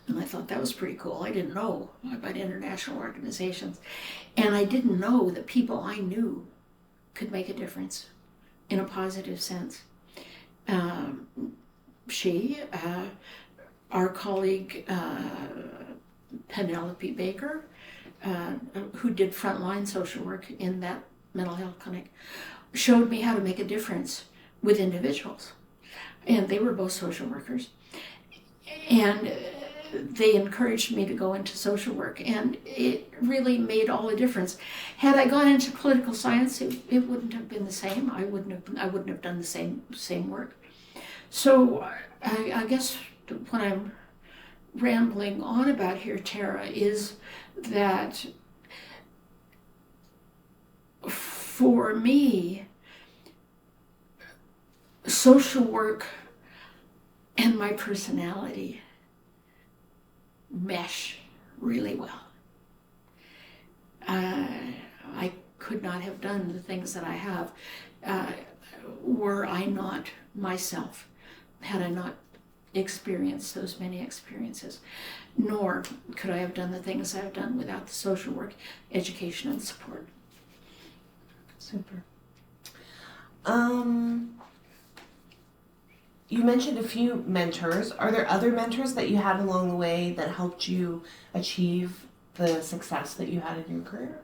And I thought that was pretty cool. I didn't know about international organizations. And I didn't know that people I knew could make a difference in a positive sense. Our colleague Penelope Baker, who did frontline social work in that mental health clinic, showed me how to make a difference with individuals. And they were both social workers. And they encouraged me to go into social work, and it really made all the difference. Had I gone into political science, it wouldn't have been the same. I wouldn't have done the same work. So I guess what I'm rambling on about here, Tara, is that for me, social work and my personality mesh really well. I could not have done the things that I have were I not myself, had I not experienced those many experiences, nor could I have done the things I've done without the social work, education, and support. Super. You mentioned a few mentors. Are there other mentors that you had along the way that helped you achieve the success that you had in your career?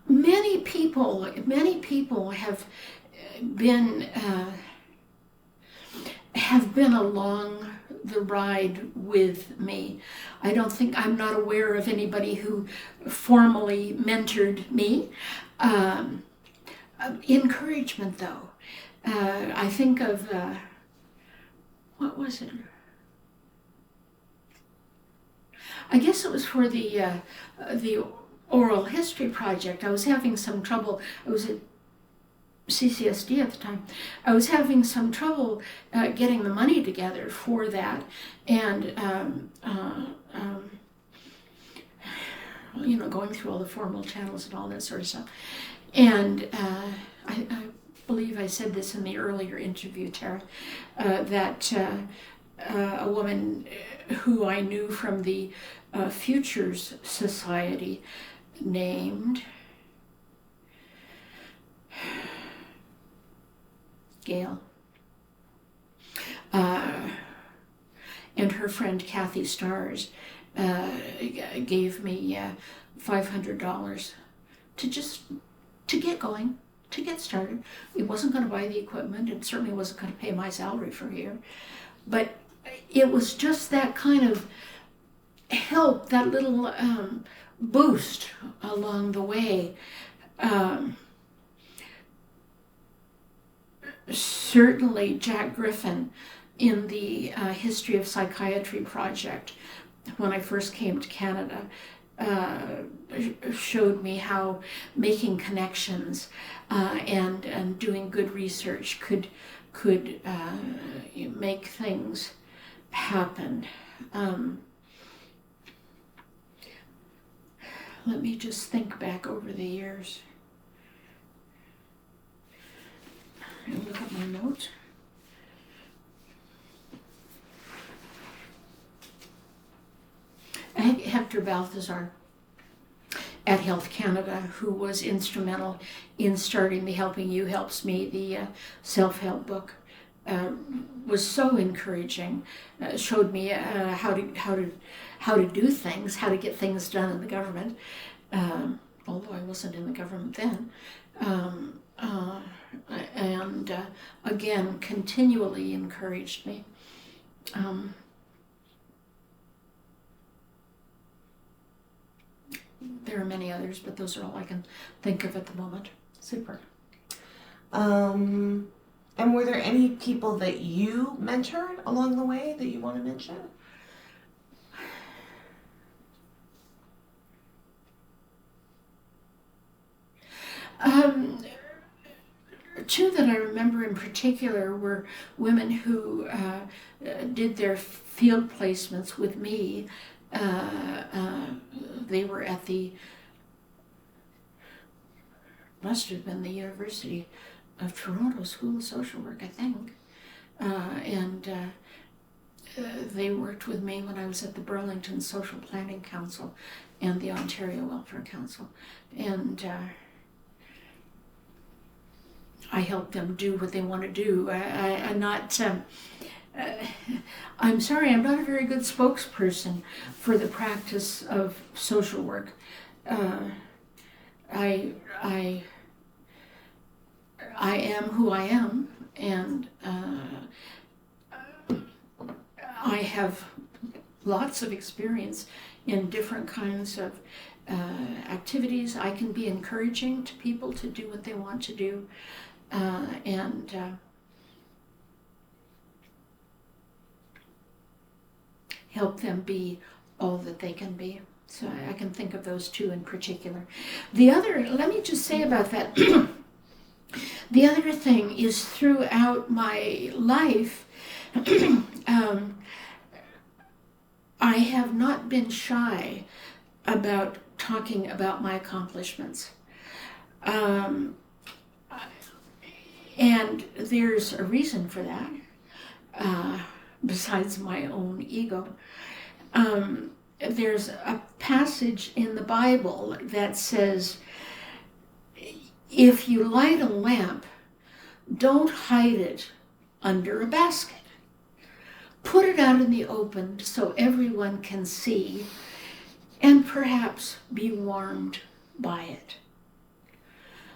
Many people have been along the ride with me. I'm not aware of anybody who formally mentored me. Encouragement, though. I think of, what was it? I guess it was for the Oral History Project. I was having some trouble. I was at CCSD at the time. I was having some trouble getting the money together for that, and going through all the formal channels and all that sort of stuff. And I believe I said this in the earlier interview, Tara, that a woman who I knew from the Futures Society named Gail, and her friend Kathy Stars gave me $500 to get going, to get started. It wasn't going to buy the equipment. It certainly wasn't going to pay my salary for here. But it was just that kind of help, that little boost along the way. Certainly Jack Griffin in the History of Psychiatry Project, when I first came to Canada, showed me how making connections and doing good research could make things happen. Let me just think back over the years and look at my notes. Hector Balthazar at Health Canada, who was instrumental in starting the Helping You Helps Me, the self-help book, was so encouraging. Showed me how to do things, how to get things done in the government. Although I wasn't in the government then, and again continually encouraged me. There are many others, but those are all I can think of at the moment. Super. And were there any people that you mentored along the way that you want to mention? Two that I remember in particular were women who did their field placements with me. They were at must have been the University of Toronto School of Social Work, I think. And they worked with me when I was at the Burlington Social Planning Council and the Ontario Welfare Council. And I helped them do what they want to do. I'm sorry, I'm not a very good spokesperson for the practice of social work. I am who I am, and I have lots of experience in different kinds of activities. I can be encouraging to people to do what they want to do, and help them be all that they can be. So I can think of those two in particular. The other, let me just say about that, the other thing is throughout my life, I have not been shy about talking about my accomplishments. And there's a reason for that, besides my own ego. There's a passage in the Bible that says, if you light a lamp, don't hide it under a basket. Put it out in the open so everyone can see and perhaps be warmed by it.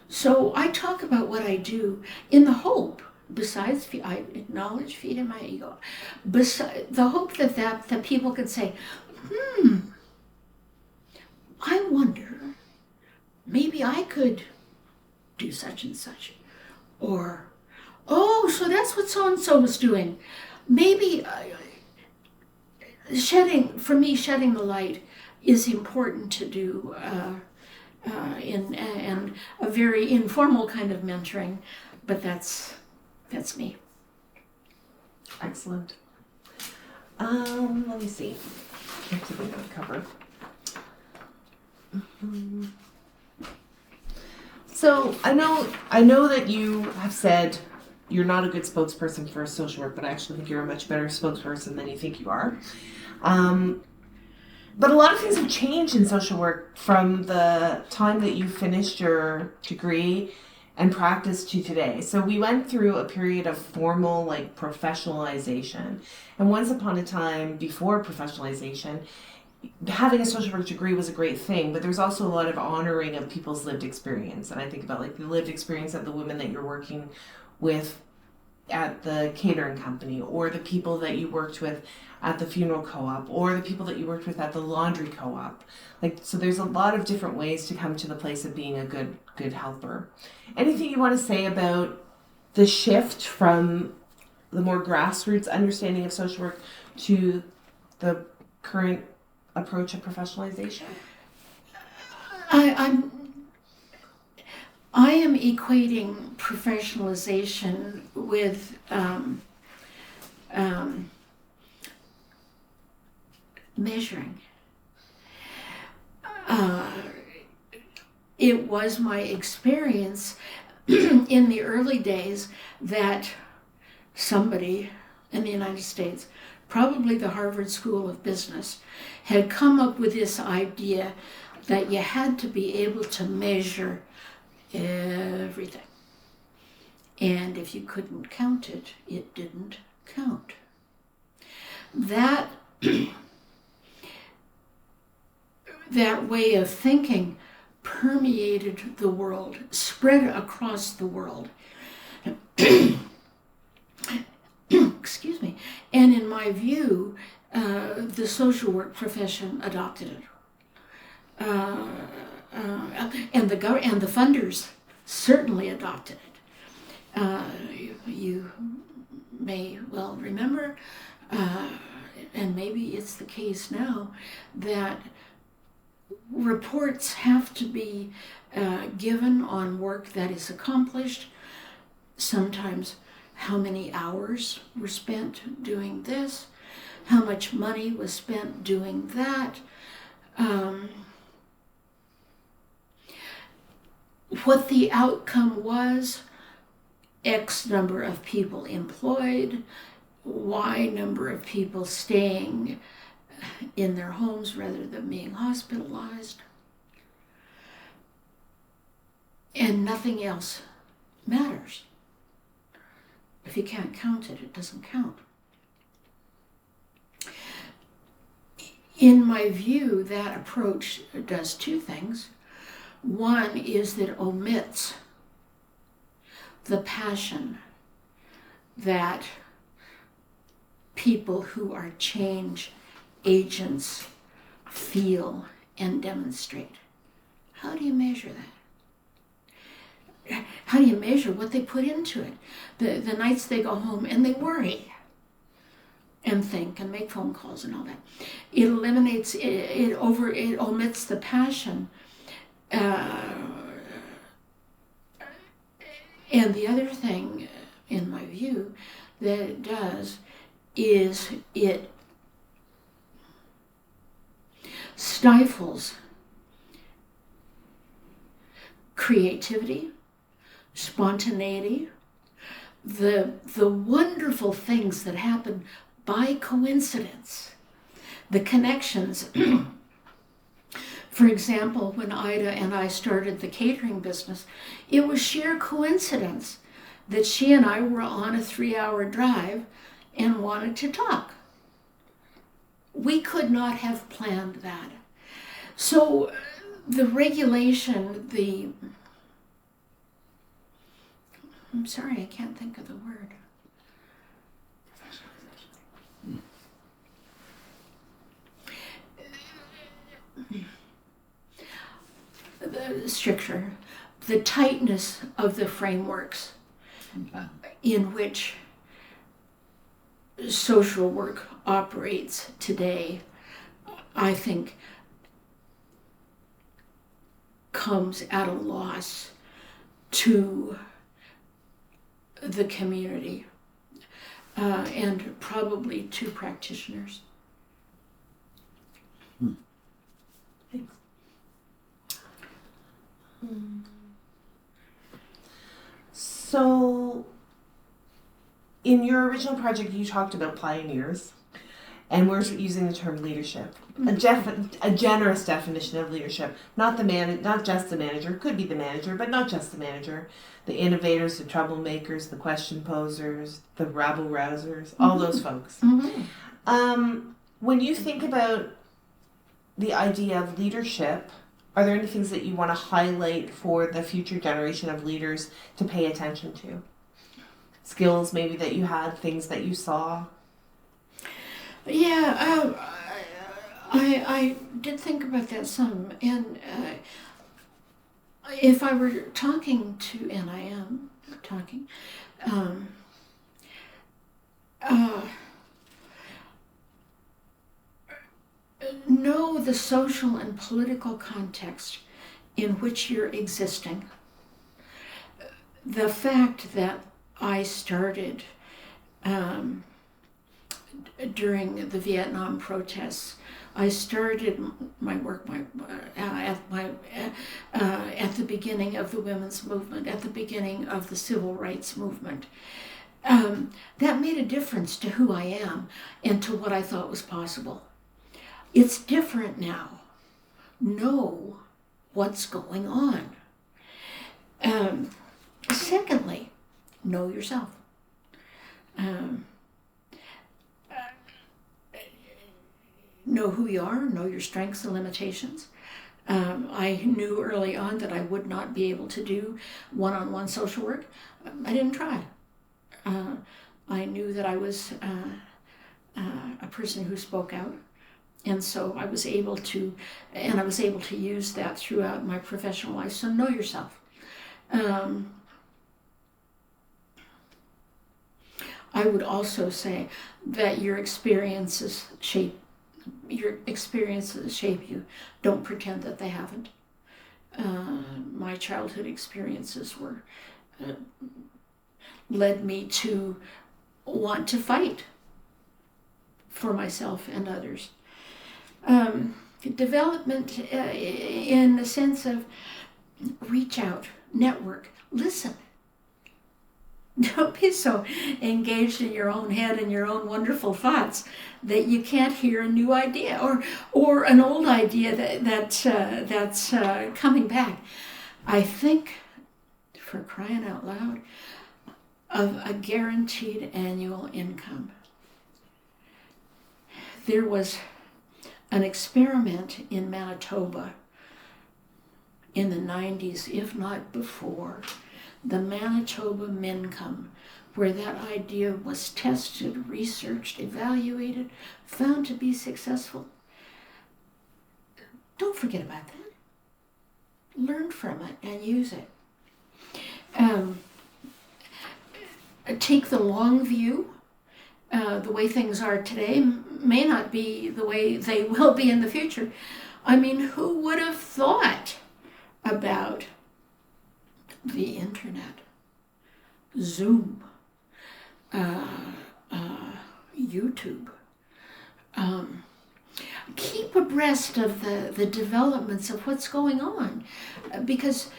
So I talk about what I do in the hope besides, I acknowledge feeding my ego, the hope that people could say, I wonder, maybe I could do such and such. Or, oh, so that's what so-and-so was doing. Maybe shedding the light is important to do in a very informal kind of mentoring, but that's me. Excellent. Let me see. What's the big cover? So I know that you have said you're not a good spokesperson for social work, but I actually think you're a much better spokesperson than you think you are. But a lot of things have changed in social work from the time that you finished your degree and practice to today. So we went through a period of formal professionalization. And once upon a time, before professionalization, having a social work degree was a great thing, but there's also a lot of honoring of people's lived experience. And I think about the lived experience of the women that you're working with at the catering company, or the people that you worked with at the funeral co-op, or the people that you worked with at the laundry co-op. So there's a lot of different ways to come to the place of being a good helper. Anything you want to say about the shift from the more grassroots understanding of social work to the current approach of professionalization? I am equating professionalization with measuring. It was my experience in the early days that somebody in the United States, probably the Harvard School of Business, had come up with this idea that you had to be able to measure everything. And if you couldn't count it, it didn't count. That way of thinking permeated the world, spread across the world. Excuse me. And in my view, the social work profession adopted it. And the funders certainly adopted it. You may well remember, and maybe it's the case now, that reports have to be given on work that is accomplished. Sometimes how many hours were spent doing this, how much money was spent doing that, what the outcome was, X number of people employed, Y number of people staying in their homes rather than being hospitalized. And nothing else matters. If you can't count it, it doesn't count. In my view, that approach does two things. One is that it omits the passion that people who are change agents feel and demonstrate. How do you measure that? How do you measure what they put into it? The nights they go home and they worry and think and make phone calls and all that. It eliminates, it omits the passion. And the other thing, in my view, that it does is it stifles creativity, spontaneity, the wonderful things that happen by coincidence, the connections. For example, when Ida and I started the catering business, it was sheer coincidence that she and I were on a 3-hour drive and wanted to talk. We could not have planned that. So the regulation, I'm sorry, I can't think of the word. The stricter, the tightness of the frameworks in which social work operates today, I think, comes at a loss to the community and probably to practitioners. Thanks. So, in your original project, you talked about pioneers, and we're using the term leadership. A generous definition of leadership, not just the manager. Could be the manager, but not just the manager. The innovators, the troublemakers, the question posers, the rabble rousers, all those folks. When you think about the idea of leadership, are there any things that you want to highlight for the future generation of leaders to pay attention to? Skills maybe that you had, things that you saw? Yeah, I did think about that some, and if I were talking to, and I am talking, know the social and political context in which you're existing. The fact that I started during the Vietnam protests, I started my work at the beginning of the women's movement, at the beginning of the civil rights movement. That made a difference to who I am and to what I thought was possible. It's different now. Know what's going on. Secondly, know yourself. Know who you are, know your strengths and limitations. I knew early on that I would not be able to do one-on-one social work. I didn't try. I knew that I was a person who spoke out, and so I was able to use that throughout my professional life. So know yourself. I would also say that your experiences shape you. Don't pretend that they haven't. My childhood experiences led me to want to fight for myself and others. Development in the sense of reach out, network, listen. Don't be so engaged in your own head and your own wonderful thoughts that you can't hear a new idea or an old idea that's coming back. I think, for crying out loud, of a guaranteed annual income. There was an experiment in Manitoba in the 90s, if not before, the Manitoba Mincome, where that idea was tested, researched, evaluated, found to be successful. Don't forget about that. Learn from it and use it. Take the long view. The way things are today may not be the way they will be in the future. I mean, who would have thought about the internet, Zoom, YouTube? Keep abreast of the developments of what's going on, because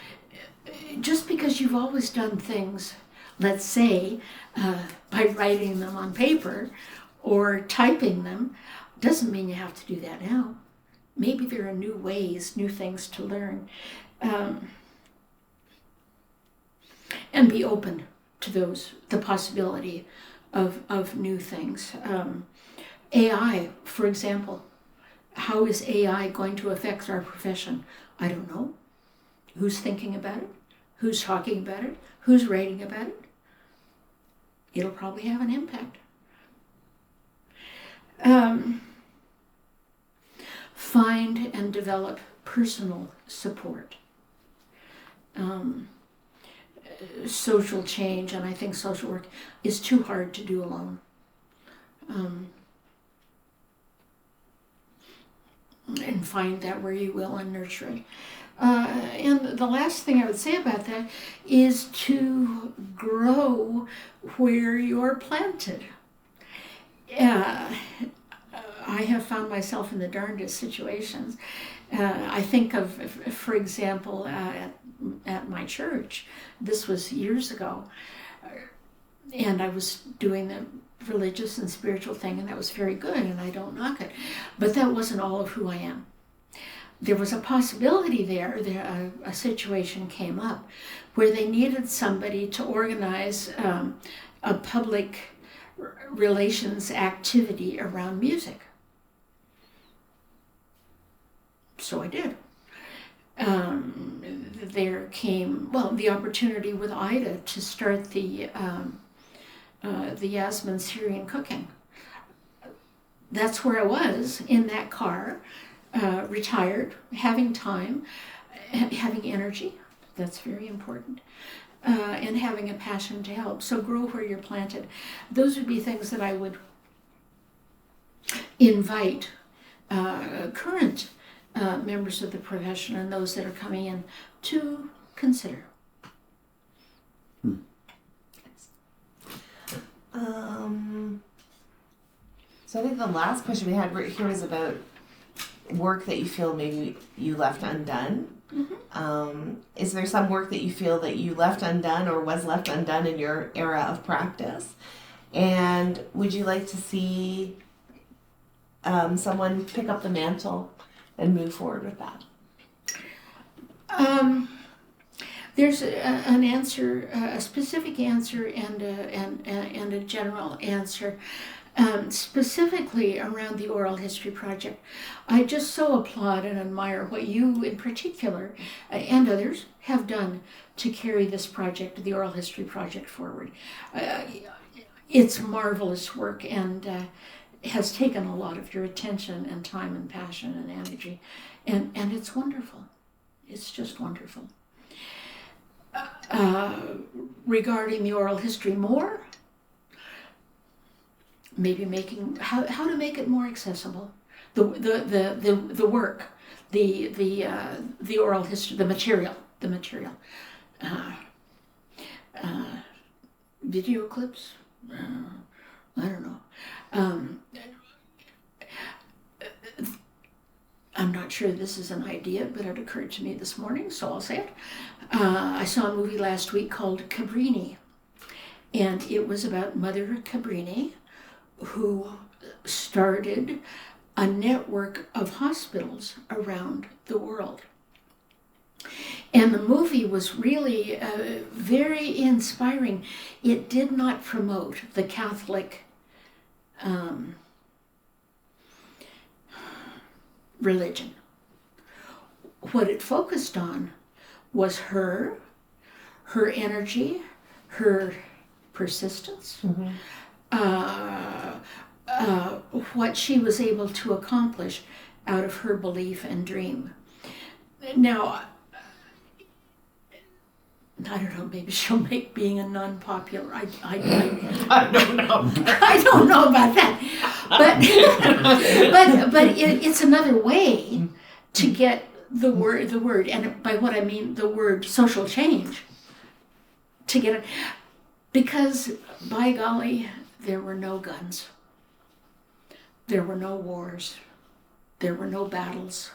just because you've always done things, let's say, by writing them on paper or typing them, doesn't mean you have to do that now. Maybe there are new ways, new things to learn. And be open to the possibility of new things. AI, for example. How is AI going to affect our profession? I don't know. Who's thinking about it? Who's talking about it? Who's writing about it? it'll probably have an impact. Find and develop personal support. Social change, and I think social work is too hard to do alone. And find that where you will and nurture it. And the last thing I would say about that is to grow where you're planted. I have found myself in the darndest situations. I think of, for example, at my church, this was years ago, and I was doing the religious and spiritual thing, and that was very good, and I don't knock it. But that wasn't all of who I am. There was a possibility there, a situation came up where they needed somebody to organize a public relations activity around music. So I did. There came, the opportunity with Ida to start the Yasmin Syrian cooking. That's where I was, in that car, retired, having time, having energy, that's very important, and having a passion to help. So grow where you're planted. Those would be things that I would invite current members of the profession and those that are coming in to consider. So I think the last question we had right here was about work that you feel maybe you left undone. Mm-hmm. Is there some work that you feel that you left undone or was left undone in your era of practice? And would you like to see someone pick up the mantle and move forward with that? There's an answer, a specific answer, and a general answer. Specifically around the Oral History Project, I just so applaud and admire what you in particular and others have done to carry this project, the Oral History Project, forward. It's marvelous work and has taken a lot of your attention and time and passion and energy, and it's wonderful. It's just wonderful. Regarding the oral history more, maybe making how to make it more accessible, the work, the oral history, the material, video clips, I don't know. I'm not sure this is an idea, but it occurred to me this morning, so I'll say it. I saw a movie last week called Cabrini, and it was about Mother Cabrini, who started a network of hospitals around the world. And the movie was really very inspiring. It did not promote the Catholic religion. What it focused on was her energy, her persistence, mm-hmm. What she was able to accomplish out of her belief and dream. Now, I don't know, maybe she'll make being a nun popular. I don't know. I don't know about that. But it's another way to get the word, and by what I mean the word social change, to get it. Because, by golly, there were no guns. There were no wars. There were no battles.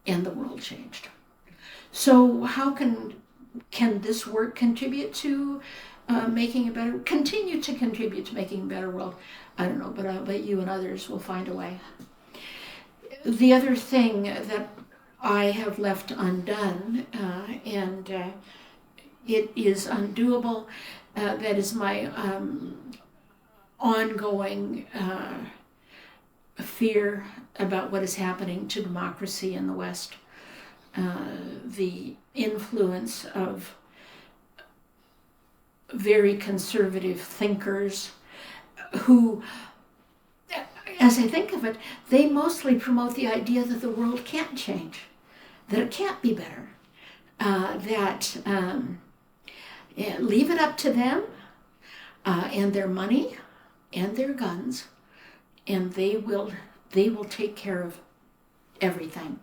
And the world changed. So how can this work contribute to continue to contribute to making a better world? I don't know, but I'll bet you and others will find a way. The other thing that I have left undone, and it is undoable, that is my ongoing fear about what is happening to democracy in the West. The influence of very conservative thinkers who, as I think of it, they mostly promote the idea that the world can't change, that it can't be better, leave it up to them and their money and their guns, and they will take care of everything.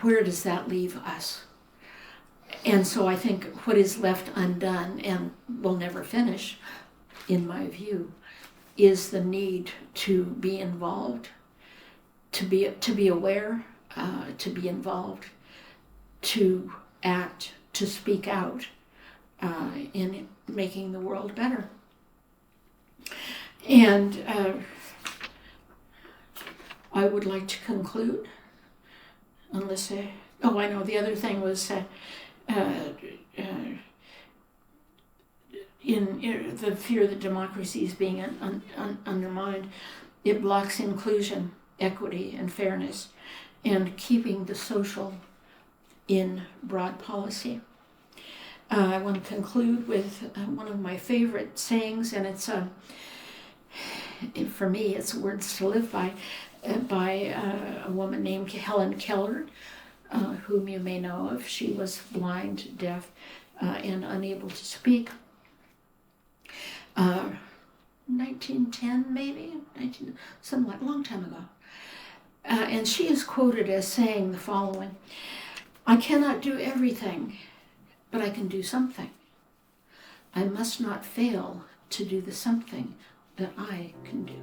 Where does that leave us? And so I think what is left undone and will never finish, in my view, is the need to be involved, to be aware, to be involved, to act, to speak out in making the world better. And I would like to conclude, unless I know the other thing was in the fear that democracy is being undermined. It blocks inclusion, equity, and fairness, and keeping the social in broad policy. I want to conclude with one of my favorite sayings, and it's for me, it's words to live by a woman named Helen Keller, whom you may know of. She was blind, deaf, and unable to speak. 1910 maybe, something like a long time ago. And she is quoted as saying the following: "I cannot do everything, but I can do something. I must not fail to do the something that I can do."